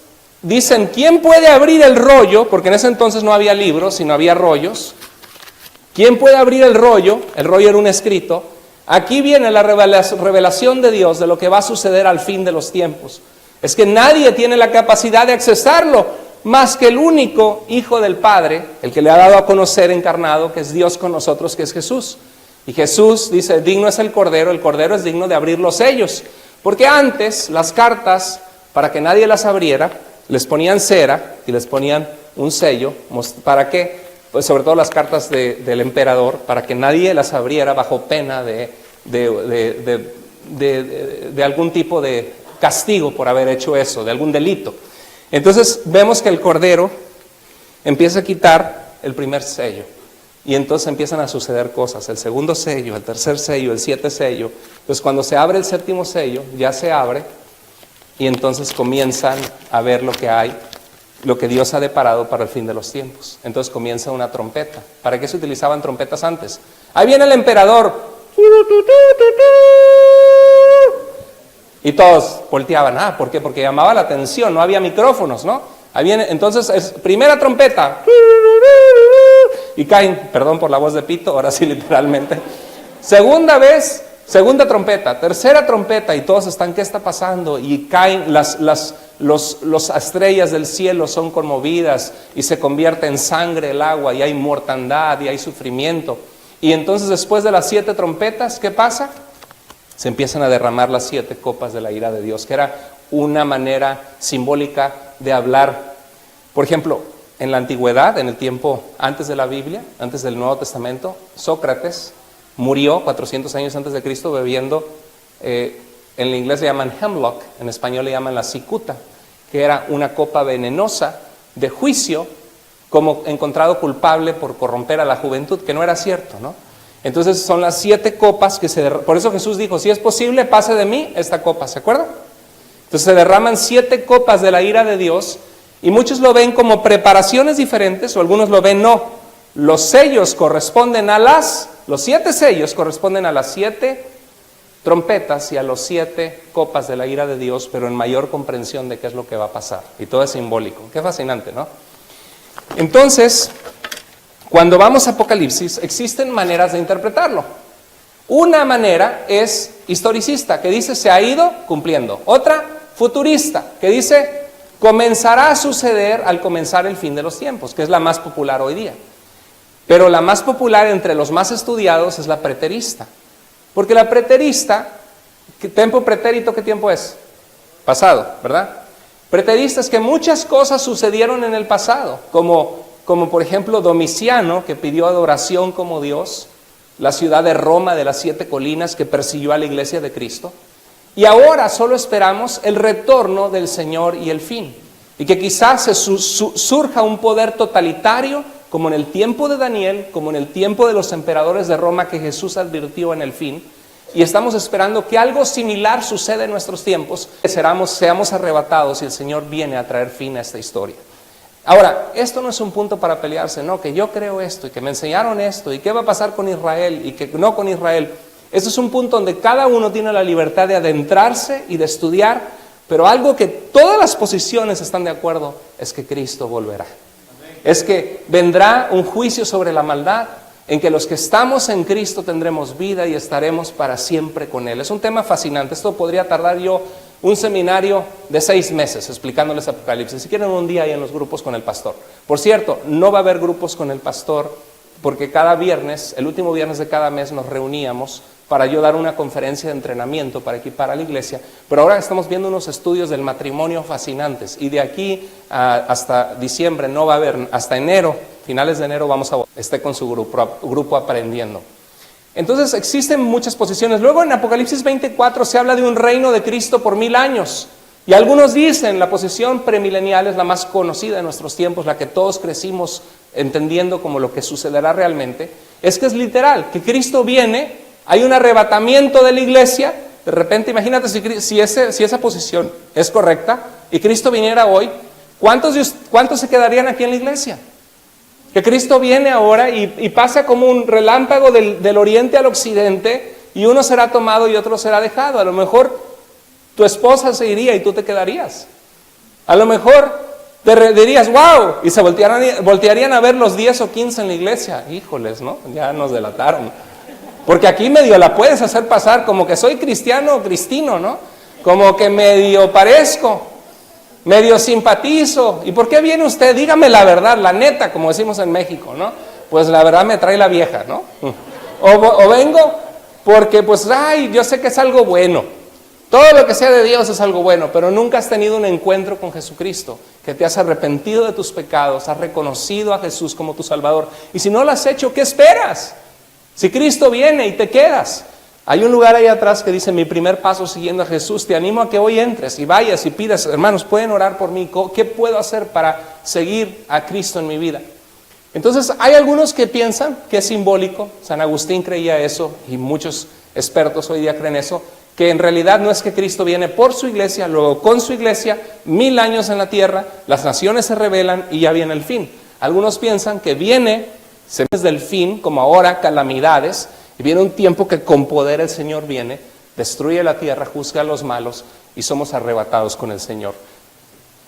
dicen, ¿quién puede abrir el rollo? Porque en ese entonces no había libros, sino había rollos. ¿Quién puede abrir el rollo? El rollo era un escrito. Aquí viene la revelación de Dios de lo que va a suceder al fin de los tiempos. Es que nadie tiene la capacidad de accesarlo, más que el único Hijo del Padre, el que le ha dado a conocer encarnado, que es Dios con nosotros, que es Jesús. Y Jesús dice, digno es el Cordero es digno de abrir los sellos. Porque antes las cartas, para que nadie las abriera, les ponían cera y les ponían un sello. ¿Para qué? Pues sobre todo las cartas del emperador, para que nadie las abriera bajo pena de algún tipo de castigo por haber hecho eso, de algún delito. Entonces vemos que el Cordero empieza a quitar el primer sello, y entonces empiezan a suceder cosas, el segundo sello, el tercer sello, el 7 sello. Entonces cuando se abre el 7º sello, ya se abre, y entonces comienzan a ver lo que hay, lo que Dios ha deparado para el fin de los tiempos. Entonces comienza una trompeta. ¿Para qué se utilizaban trompetas antes? Ahí viene el emperador, y todos volteaban. ¿Por qué? Porque llamaba la atención, no había micrófonos, ¿no? Ahí viene, entonces, primera trompeta, y caen, perdón por la voz de pito, ahora sí literalmente. Segunda vez, Segunda trompeta, tercera trompeta, y todos están, ¿qué está pasando? Y caen las estrellas del cielo, son conmovidas y se convierte en sangre el agua, y hay mortandad y hay sufrimiento. Y entonces después de las 7 trompetas, ¿qué pasa? Se empiezan a derramar las 7 copas de la ira de Dios, que era una manera simbólica de hablar. Por ejemplo, en la antigüedad, en el tiempo antes de la Biblia, antes del Nuevo Testamento, Sócrates murió 400 años antes de Cristo bebiendo, en el inglés le llaman hemlock, en español le llaman la cicuta, que era una copa venenosa de juicio, como encontrado culpable por corromper a la juventud, que no era cierto, ¿no? Entonces son las 7 copas que por eso Jesús dijo, si es posible, pase de mí esta copa, ¿se acuerdan? Entonces se derraman 7 copas de la ira de Dios, y muchos lo ven como preparaciones diferentes, o algunos lo ven no. Los sellos corresponden los 7 sellos corresponden a las 7 trompetas y a los 7 copas de la ira de Dios, pero en mayor comprensión de qué es lo que va a pasar. Y todo es simbólico. Qué fascinante, ¿no? Entonces, cuando vamos a Apocalipsis, existen maneras de interpretarlo. Una manera es historicista, que dice se ha ido cumpliendo. Otra, futurista, que dice comenzará a suceder al comenzar el fin de los tiempos, que es la más popular hoy día. Pero la más popular entre los más estudiados es la preterista. Porque la preterista, tiempo pretérito, ¿qué tiempo es? Pasado, ¿verdad? Preterista es que muchas cosas sucedieron en el pasado, como por ejemplo Domiciano, que pidió adoración como Dios, la ciudad de Roma de las 7 colinas que persiguió a la iglesia de Cristo. Y ahora solo esperamos el retorno del Señor y el fin. Y que quizás surja un poder totalitario, como en el tiempo de Daniel, como en el tiempo de los emperadores de Roma que Jesús advirtió en el fin. Y estamos esperando que algo similar suceda en nuestros tiempos, que seamos arrebatados y el Señor viene a traer fin a esta historia. Ahora, esto no es un punto para pelearse, no, que yo creo esto y que me enseñaron esto y qué va a pasar con Israel y que no con Israel. Esto es un punto donde cada uno tiene la libertad de adentrarse y de estudiar, pero algo que todas las posiciones están de acuerdo es que Cristo volverá. Es que vendrá un juicio sobre la maldad, en que los que estamos en Cristo tendremos vida y estaremos para siempre con Él. Es un tema fascinante. Esto podría tardar yo un seminario de 6 meses explicándoles Apocalipsis. Si quieren un día ahí en los grupos con el pastor. Por cierto, no va a haber grupos con el pastor porque cada viernes, el último viernes de cada mes nos reuníamos para yo dar una conferencia de entrenamiento para equipar a la iglesia, pero ahora estamos viendo unos estudios del matrimonio fascinantes y de aquí hasta diciembre no va a haber, hasta enero, finales de enero esté con su grupo aprendiendo. Entonces existen muchas posiciones. Luego en Apocalipsis 24 se habla de un reino de Cristo por 1000 años y algunos dicen la posición premilenial es la más conocida de nuestros tiempos, la que todos crecimos entendiendo como lo que sucederá realmente, es que es literal, que Cristo viene. Hay un arrebatamiento de la iglesia. De repente, imagínate si esa posición es correcta y Cristo viniera hoy, ¿cuántos se quedarían aquí en la iglesia? Que Cristo viene ahora y pasa como un relámpago del oriente al occidente y uno será tomado y otro será dejado. A lo mejor tu esposa se iría y tú te quedarías. A lo mejor te dirías, wow, y se voltearían a ver los 10 o 15 en la iglesia. Híjoles, ¿no? Ya nos delataron. Porque aquí medio la puedes hacer pasar como que soy cristiano o cristino, ¿no? Como que medio parezco, medio simpatizo. ¿Y por qué viene usted? Dígame la verdad, la neta, como decimos en México, ¿no? Pues la verdad me trae la vieja, ¿no? O vengo porque pues, yo sé que es algo bueno. Todo lo que sea de Dios es algo bueno, pero nunca has tenido un encuentro con Jesucristo, que te has arrepentido de tus pecados, has reconocido a Jesús como tu Salvador. Y si no lo has hecho, ¿qué esperas? Si Cristo viene y te quedas. Hay un lugar ahí atrás que dice, mi primer paso siguiendo a Jesús. Te animo a que hoy entres y vayas y pidas, hermanos, pueden orar por mí. ¿Qué puedo hacer para seguir a Cristo en mi vida? Entonces, hay algunos que piensan que es simbólico. San Agustín creía eso y muchos expertos hoy día creen eso, que en realidad no es que Cristo viene por su iglesia, luego con su iglesia, 1000 años en la tierra, las naciones se rebelan y ya viene el fin. Algunos piensan que viene del fin, como ahora, calamidades, y viene un tiempo que con poder el Señor viene, destruye la tierra, juzga a los malos y somos arrebatados con el Señor.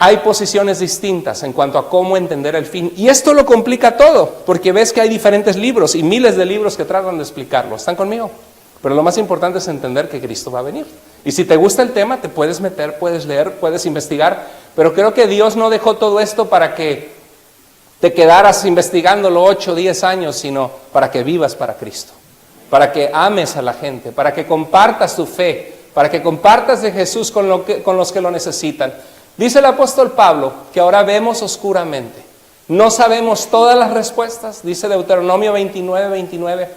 Hay posiciones distintas en cuanto a cómo entender el fin, y esto lo complica todo, porque ves que hay diferentes libros y miles de libros que tratan de explicarlo. ¿Están conmigo? Pero lo más importante es entender que Cristo va a venir. Y si te gusta el tema, te puedes meter, puedes leer, puedes investigar, pero creo que Dios no dejó todo esto para que te quedaras investigándolo 8 o 10 años, sino para que vivas para Cristo, para que ames a la gente, para que compartas tu fe, para que compartas de Jesús con los que lo necesitan. Dice el apóstol Pablo que ahora vemos oscuramente. No sabemos todas las respuestas, dice Deuteronomio 29:29,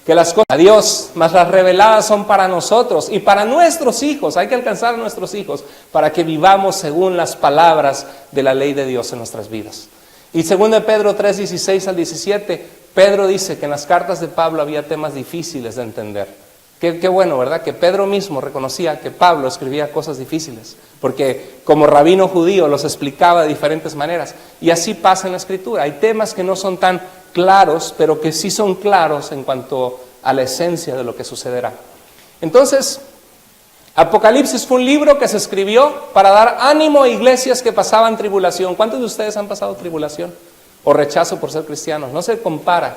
que las cosas a Dios, mas las reveladas son para nosotros y para nuestros hijos. Hay que alcanzar a nuestros hijos para que vivamos según las palabras de la ley de Dios en nuestras vidas. Y 2 Pedro 3:16 al 17, Pedro dice que en las cartas de Pablo había temas difíciles de entender. Qué bueno, ¿verdad? Que Pedro mismo reconocía que Pablo escribía cosas difíciles, porque como rabino judío los explicaba de diferentes maneras. Y así pasa en la Escritura. Hay temas que no son tan claros, pero que sí son claros en cuanto a la esencia de lo que sucederá. Entonces, Apocalipsis fue un libro que se escribió para dar ánimo a iglesias que pasaban tribulación. ¿Cuántos de ustedes han pasado tribulación o rechazo por ser cristianos? No se compara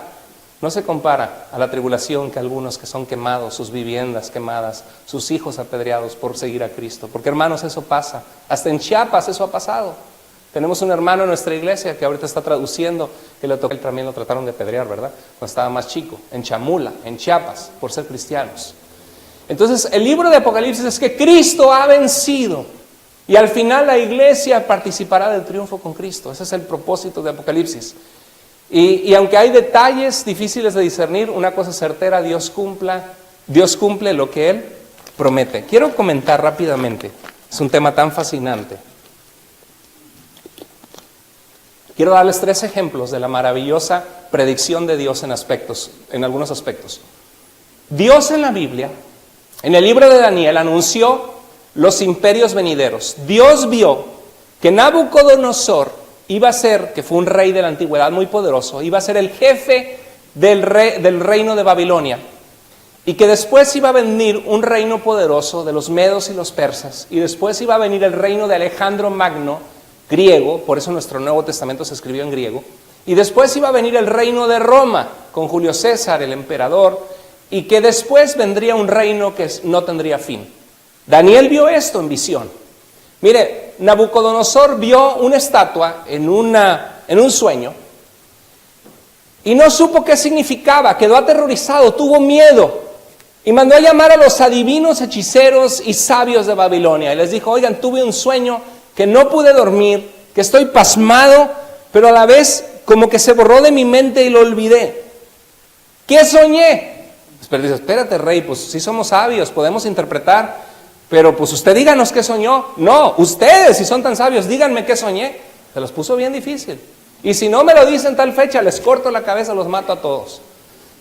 a la tribulación que algunos que son quemados, sus viviendas quemadas, sus hijos apedreados por seguir a Cristo. Porque hermanos, eso pasa. Hasta en Chiapas eso ha pasado. Tenemos un hermano en nuestra iglesia que ahorita está traduciendo, que él también lo trataron de apedrear, ¿verdad? Cuando estaba más chico, en Chamula, en Chiapas, por ser cristianos. Entonces, el libro de Apocalipsis es que Cristo ha vencido y al final la iglesia participará del triunfo con Cristo. Ese es el propósito de Apocalipsis. Y aunque hay detalles difíciles de discernir, una cosa certera, Dios cumple lo que Él promete. Quiero comentar rápidamente, es un tema tan fascinante. Quiero darles 3 ejemplos de la maravillosa predicción de Dios en algunos aspectos. Dios en la Biblia, en el libro de Daniel, anunció los imperios venideros. Dios vio que Nabucodonosor iba a ser, que fue un rey de la antigüedad muy poderoso, iba a ser el jefe del reino de Babilonia, y que después iba a venir un reino poderoso de los medos y los persas, y después iba a venir el reino de Alejandro Magno, griego, por eso nuestro Nuevo Testamento se escribió en griego, y después iba a venir el reino de Roma, con Julio César, el emperador, y que después vendría un reino que no tendría fin. Daniel vio esto en visión. Mire, Nabucodonosor vio una estatua en un sueño y no supo qué significaba, quedó aterrorizado, tuvo miedo y mandó a llamar a los adivinos, hechiceros y sabios de Babilonia y les dijo: oigan, tuve un sueño que no pude dormir, que estoy pasmado, pero a la vez como que se borró de mi mente y lo olvidé. ¿Qué soñé? Pero dice: espérate, rey, pues sí somos sabios, podemos interpretar, pero pues usted díganos qué soñó. No, ustedes, si son tan sabios, díganme qué soñé. Se los puso bien difícil. Y si no me lo dicen tal fecha, les corto la cabeza, los mato a todos.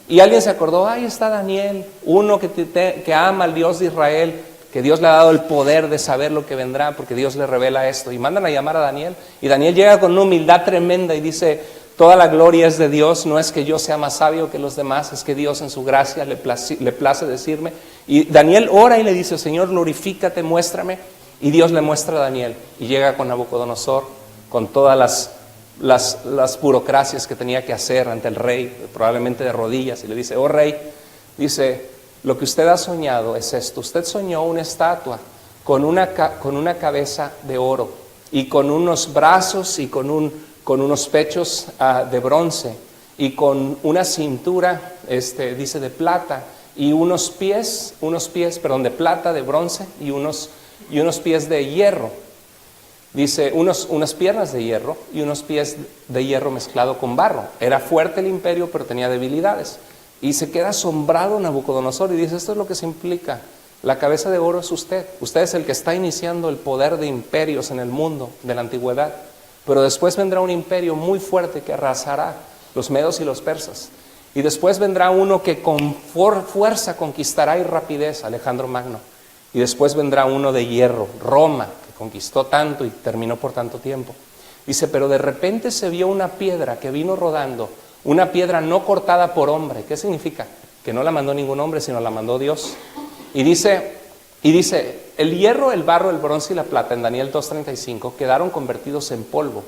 Y alguien se acordó: ahí está Daniel, uno que ama al Dios de Israel, que Dios le ha dado el poder de saber lo que vendrá, porque Dios le revela esto. Y mandan a llamar a Daniel, y Daniel llega con una humildad tremenda y dice: toda la gloria es de Dios, no es que yo sea más sabio que los demás, es que Dios en su gracia le place decirme. Y Daniel ora y le dice: Señor, glorifícate, muéstrame. Y Dios le muestra a Daniel, y llega con Nabucodonosor, con todas las burocracias que tenía que hacer ante el rey, probablemente de rodillas, y le dice: oh rey, dice, lo que usted ha soñado es esto. Usted soñó una estatua con una cabeza de oro, y con unos brazos, y con unos pechos de bronce, y con una cintura, dice, de plata, y unos pies, de plata, de bronce, y unos pies de hierro. Dice, unas piernas de hierro y unos pies de hierro mezclado con barro. Era fuerte el imperio, pero tenía debilidades. Y se queda asombrado Nabucodonosor y dice: esto es lo que se implica. La cabeza de oro es usted. Usted es el que está iniciando el poder de imperios en el mundo de la antigüedad. Pero después vendrá un imperio muy fuerte que arrasará los medos y los persas. Y después vendrá uno que con fuerza conquistará y rapidez, Alejandro Magno. Y después vendrá uno de hierro, Roma, que conquistó tanto y terminó por tanto tiempo. Dice: pero de repente se vio una piedra que vino rodando, una piedra no cortada por hombre. ¿Qué significa? Que no la mandó ningún hombre, sino la mandó Dios. Y dice, el hierro, el barro, el bronce y la plata, en Daniel 2:35, quedaron convertidos en polvo,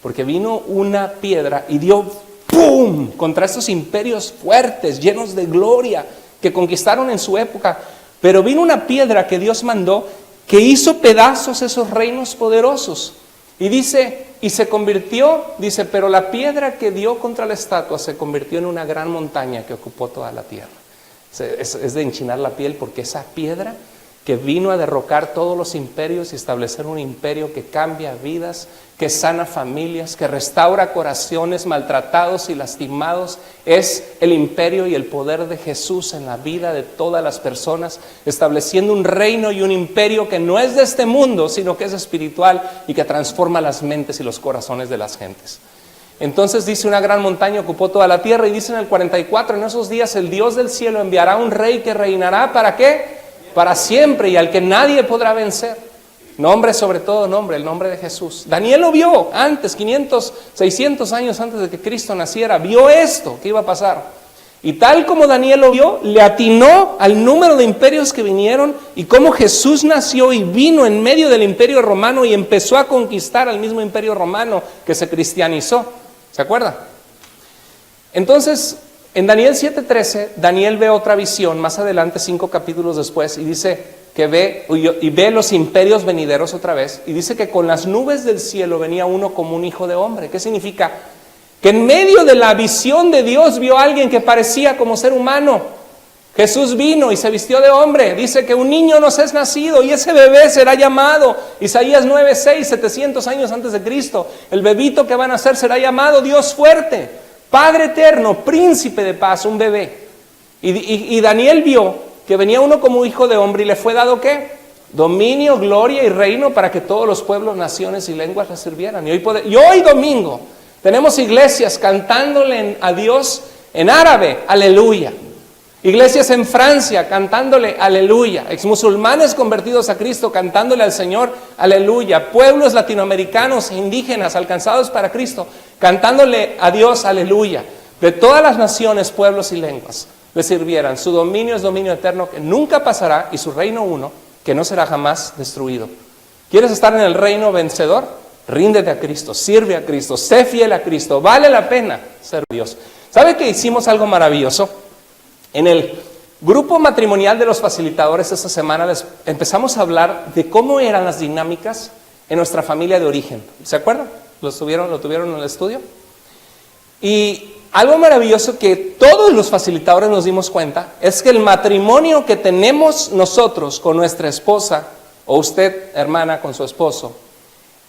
porque vino una piedra y dio ¡pum!, contra estos imperios fuertes, llenos de gloria, que conquistaron en su época, pero vino una piedra que Dios mandó que hizo pedazos esos reinos poderosos. Y dice, y se convirtió, dice, pero la piedra que dio contra la estatua se convirtió en una gran montaña que ocupó toda la tierra. Es de enchinar la piel, porque esa piedra que vino a derrocar todos los imperios y establecer un imperio que cambia vidas, que sana familias, que restaura corazones maltratados y lastimados, es el imperio y el poder de Jesús en la vida de todas las personas, estableciendo un reino y un imperio que no es de este mundo, sino que es espiritual y que transforma las mentes y los corazones de las gentes. Entonces dice, una gran montaña ocupó toda la tierra, y dice en el 44, en esos días el Dios del cielo enviará un rey que reinará, ¿para qué? Para siempre, y al que nadie podrá vencer. Nombre sobre todo nombre, el nombre de Jesús. Daniel lo vio antes, 500, 600 años antes de que Cristo naciera. Vio esto que iba a pasar. Y tal como Daniel lo vio, le atinó al número de imperios que vinieron y cómo Jesús nació y vino en medio del imperio romano y empezó a conquistar al mismo imperio romano que se cristianizó. ¿Se acuerda? Entonces, en Daniel 7:13, Daniel ve otra visión, más adelante, 5 capítulos después, y dice que ve los imperios venideros otra vez, y dice que con las nubes del cielo venía uno como un hijo de hombre. ¿Qué significa? Que en medio de la visión de Dios vio a alguien que parecía como ser humano. Jesús vino y se vistió de hombre. Dice que un niño nos es nacido y ese bebé será llamado, Isaías 9:6, 700 años antes de Cristo, el bebito que van a nacer será llamado Dios fuerte, Padre eterno, príncipe de paz, un bebé. Y Daniel vio que venía uno como hijo de hombre y le fue dado ¿qué? Dominio, gloria y reino para que todos los pueblos, naciones y lenguas le sirvieran. Y hoy domingo tenemos iglesias cantándole a Dios en árabe, aleluya. Iglesias en Francia cantándole aleluya. Exmusulmanes convertidos a Cristo cantándole al Señor aleluya. Pueblos latinoamericanos e indígenas alcanzados para Cristo cantándole a Dios aleluya. De todas las naciones, pueblos y lenguas le sirvieran. Su dominio es dominio eterno que nunca pasará, y su reino uno que no será jamás destruido. ¿Quieres estar en el reino vencedor? Ríndete a Cristo, sirve a Cristo, sé fiel a Cristo. Vale la pena ser Dios. ¿Sabe que hicimos algo maravilloso? En el grupo matrimonial de los facilitadores esta semana les empezamos a hablar de cómo eran las dinámicas en nuestra familia de origen. ¿Se acuerdan? ¿Lo tuvieron en el estudio? Y algo maravilloso que todos los facilitadores nos dimos cuenta es que el matrimonio que tenemos nosotros con nuestra esposa, o usted, hermana, con su esposo,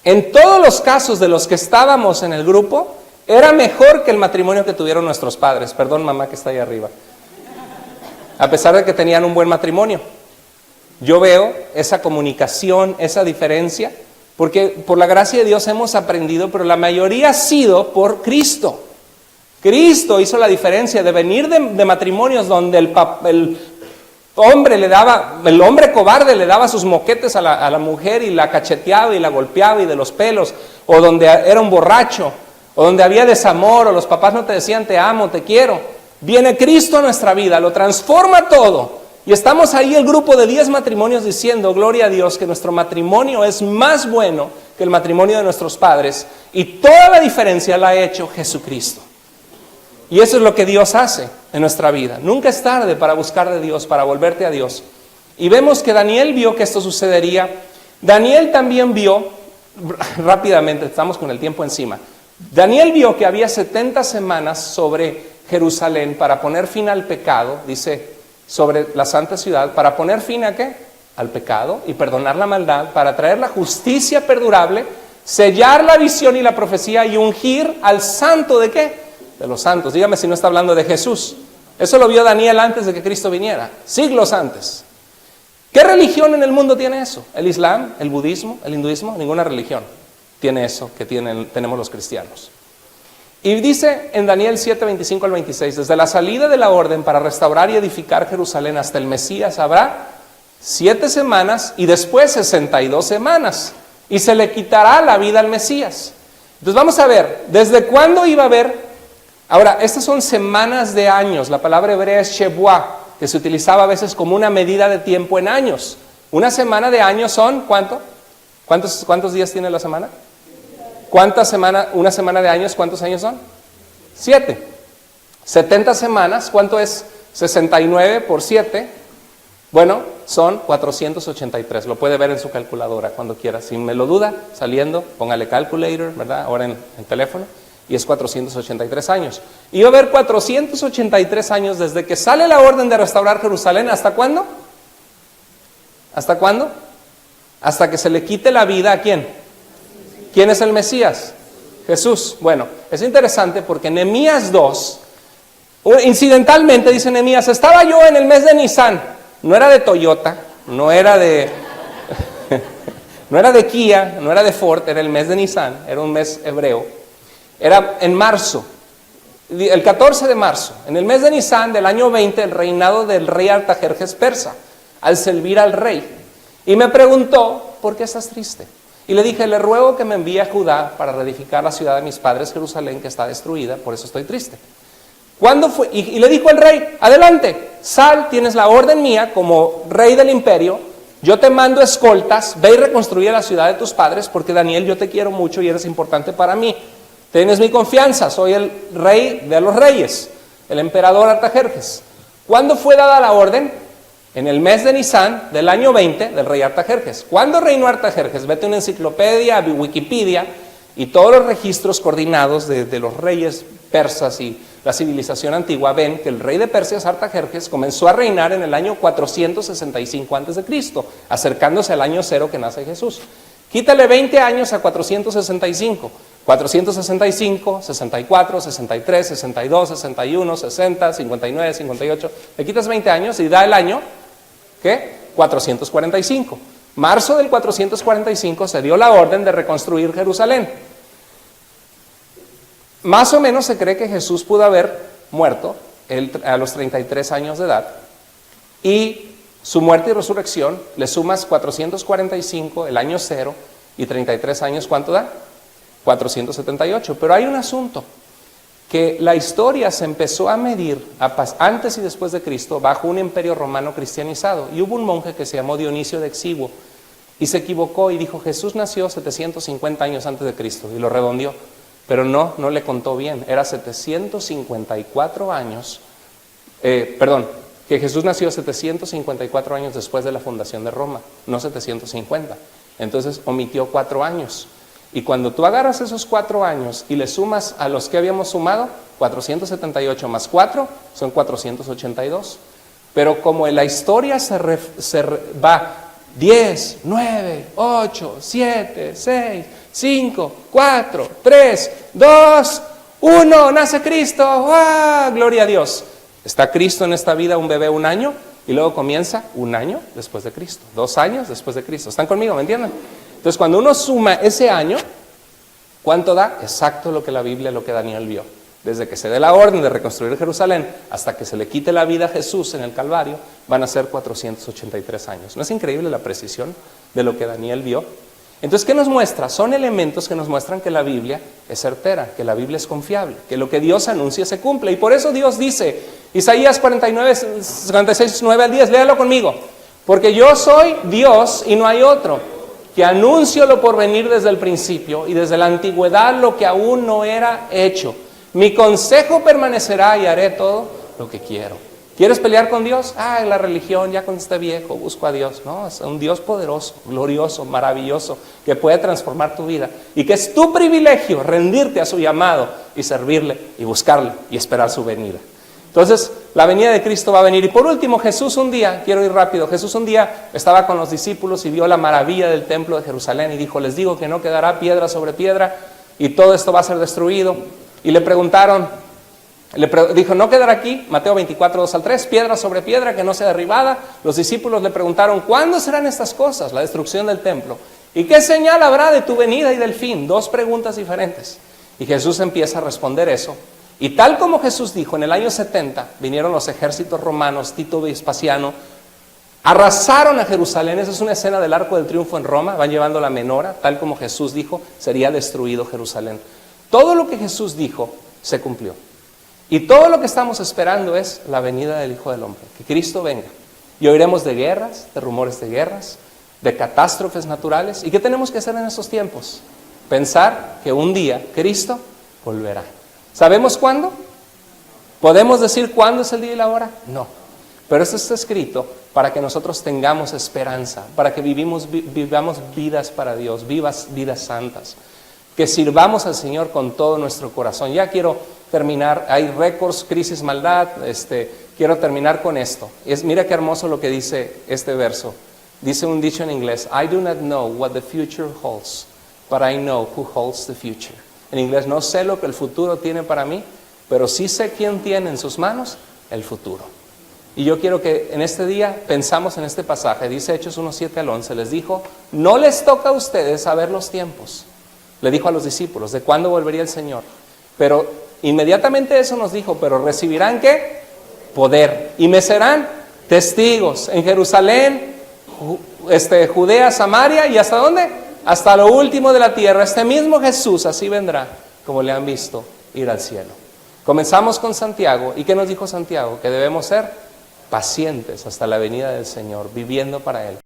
en todos los casos de los que estábamos en el grupo, era mejor que el matrimonio que tuvieron nuestros padres. Perdón, mamá, que está ahí arriba. A pesar de que tenían un buen matrimonio. Yo veo esa comunicación, esa diferencia, porque por la gracia de Dios hemos aprendido, pero la mayoría ha sido por Cristo. Cristo hizo la diferencia de venir de matrimonios donde el hombre cobarde le daba sus moquetes a la mujer y la cacheteaba y la golpeaba y de los pelos, o donde era un borracho, o donde había desamor, o los papás no te decían te amo, te quiero. Viene Cristo a nuestra vida, lo transforma todo, y estamos ahí el grupo de 10 matrimonios diciendo, gloria a Dios, que nuestro matrimonio es más bueno que el matrimonio de nuestros padres, y toda la diferencia la ha hecho Jesucristo. Y eso es lo que Dios hace en nuestra vida. Nunca es tarde para buscar de Dios, para volverte a Dios. Y vemos que Daniel vio que esto sucedería. Daniel también vio, rápidamente, estamos con el tiempo encima, Daniel vio que había 70 semanas sobre Jerusalén para poner fin al pecado, dice, sobre la santa ciudad, para poner fin ¿a qué? Al pecado y perdonar la maldad, para traer la justicia perdurable, sellar la visión y la profecía y ungir al santo ¿de qué? De los santos. Dígame si no está hablando de Jesús. Eso lo vio Daniel antes de que Cristo viniera, siglos antes. ¿Qué religión en el mundo tiene eso? ¿El Islam, el budismo, el hinduismo? Ninguna religión tiene eso que tenemos los cristianos. Y dice en Daniel 7, 25 al 26, desde la salida de la orden para restaurar y edificar Jerusalén hasta el Mesías habrá 7 semanas y después 62 semanas. Y se le quitará la vida al Mesías. Entonces vamos a ver, ¿desde cuándo iba a haber? Ahora, estas son semanas de años. La palabra hebrea es shebuá, que se utilizaba a veces como una medida de tiempo en años. Una semana de años son, ¿cuánto? ¿Cuántos días tiene la semana? Una semana de años, ¿cuántos años son? 7. 70 semanas, ¿cuánto es 69 por 7, bueno, son 483. Lo puede ver en su calculadora cuando quiera. Si me lo duda, saliendo, póngale calculator, ¿verdad? Ahora en teléfono. Y es 483 años. Y va a haber 483 años desde que sale la orden de restaurar Jerusalén. ¿Hasta cuándo? ¿Hasta cuándo? Hasta que se le quite la vida ¿a quién? ¿Quién es el Mesías? Jesús. Bueno, es interesante porque Nehemías 2, incidentalmente dice Nehemías, estaba yo en el mes de Nisan. No era de Toyota, no era de no era de Kia, no era de Ford, era el mes de Nisan, era un mes hebreo. Era en marzo, el 14 de marzo, en el mes de Nisan del año 20, el reinado del rey Artajerjes persa, al servir al rey. Y me preguntó, ¿por qué estás triste? Y le dije, le ruego que me envíe a Judá para reedificar la ciudad de mis padres, Jerusalén, que está destruida, por eso estoy triste. ¿Cuándo fue? Y le dijo el rey, adelante, sal, tienes la orden mía como rey del imperio, yo te mando escoltas, ve y reconstruye la ciudad de tus padres, porque Daniel, yo te quiero mucho y eres importante para mí. Tienes mi confianza, soy el rey de los reyes, el emperador Artajerjes. ¿Cuándo fue dada la orden? En el mes de Nisan del año 20 del rey Artajerjes. ¿Cuándo reinó Artajerjes? Vete a una enciclopedia, a Wikipedia, y todos los registros coordinados de los reyes persas y la civilización antigua ven que el rey de Persia, Artajerjes, comenzó a reinar en el año 465 a.C., acercándose al año 0 que nace Jesús. Quítale 20 años a 465. 465, 64, 63, 62, 61, 60, 59, 58. Le quitas 20 años y da el año, ¿qué? 445. Marzo del 445 se dio la orden de reconstruir Jerusalén. Más o menos se cree que Jesús pudo haber muerto a los 33 años de edad. Y su muerte y resurrección, le sumas 445, el año 0, y 33 años, ¿cuánto da? 478. Pero hay un asunto, que la historia se empezó a medir antes y después de Cristo bajo un imperio romano cristianizado. Y hubo un monje que se llamó Dionisio de Exiguo y se equivocó y dijo, Jesús nació 750 años antes de Cristo, y lo redondeó. Pero no le contó bien, era 754 años, que Jesús nació 754 años después de la fundación de Roma, no 750. Entonces omitió 4 años. Y cuando tú agarras esos 4 años y le sumas a los que habíamos sumado, 478 más 4 son 482. Pero como en la historia va 10, 9, 8, 7, 6, 5, 4, 3, 2, 1, nace Cristo, ¡ah! Gloria a Dios. Está Cristo en esta vida, un bebé 1 año, y luego comienza 1 año después de Cristo, 2 años después de Cristo. ¿Están conmigo? ¿Me entienden? Entonces, cuando uno suma ese año, ¿cuánto da? Exacto lo que la Biblia, lo que Daniel vio. Desde que se dé la orden de reconstruir Jerusalén hasta que se le quite la vida a Jesús en el Calvario, van a ser 483 años. ¿No es increíble la precisión de lo que Daniel vio? Entonces, ¿qué nos muestra? Son elementos que nos muestran que la Biblia es certera, que la Biblia es confiable, que lo que Dios anuncia se cumple. Y por eso Dios dice, Isaías 49, 56, 9 al 10, léalo conmigo. Porque yo soy Dios y no hay otro, que anuncio lo por venir desde el principio y desde la antigüedad lo que aún no era hecho. Mi consejo permanecerá y haré todo lo que quiero. ¿Quieres pelear con Dios? La religión, ya cuando esté viejo, busco a Dios. No, es un Dios poderoso, glorioso, maravilloso, que puede transformar tu vida. Y que es tu privilegio rendirte a su llamado y servirle y buscarle y esperar su venida. Entonces, la venida de Cristo va a venir. Y por último, Jesús un día, quiero ir rápido, Jesús un día estaba con los discípulos y vio la maravilla del templo de Jerusalén y dijo, les digo que no quedará piedra sobre piedra y todo esto va a ser destruido. Y le preguntaron, dijo, ¿no quedará aquí? Mateo 24, 2 al 3, piedra sobre piedra que no sea derribada. Los discípulos le preguntaron, ¿cuándo serán estas cosas? La destrucción del templo. ¿Y qué señal habrá de tu venida y del fin? 2 preguntas diferentes. Y Jesús empieza a responder eso. Y tal como Jesús dijo, en el año 70 vinieron los ejércitos romanos, Tito Vespasiano, arrasaron a Jerusalén. Esa es una escena del Arco del Triunfo en Roma, van llevando la menora, tal como Jesús dijo, sería destruido Jerusalén. Todo lo que Jesús dijo se cumplió. Y todo lo que estamos esperando es la venida del Hijo del Hombre, que Cristo venga. Y oiremos de guerras, de rumores de guerras, de catástrofes naturales. ¿Y qué tenemos que hacer en esos tiempos? Pensar que un día Cristo volverá. ¿Sabemos cuándo? ¿Podemos decir cuándo es el día y la hora? No. Pero esto está escrito para que nosotros tengamos esperanza, para que vivamos vidas para Dios, vidas santas. Que sirvamos al Señor con todo nuestro corazón. Ya quiero terminar, hay récords, crisis, maldad, quiero terminar con esto. Mira qué hermoso lo que dice este verso. Dice un dicho en inglés, I do not know what the future holds, but I know who holds the future. En inglés, no sé lo que el futuro tiene para mí, pero sí sé quién tiene en sus manos el futuro. Y yo quiero que en este día pensamos en este pasaje, dice Hechos 1:7 al 11, les dijo, no les toca a ustedes saber los tiempos. Le dijo a los discípulos, ¿de cuándo volvería el Señor? Pero inmediatamente eso nos dijo, pero recibirán ¿qué? Poder. Y me serán testigos en Jerusalén, Judea, Samaria y ¿hasta dónde? Hasta lo último de la tierra. Este mismo Jesús así vendrá, como le han visto ir al cielo. Comenzamos con Santiago. ¿Y qué nos dijo Santiago? Que debemos ser pacientes hasta la venida del Señor, viviendo para Él.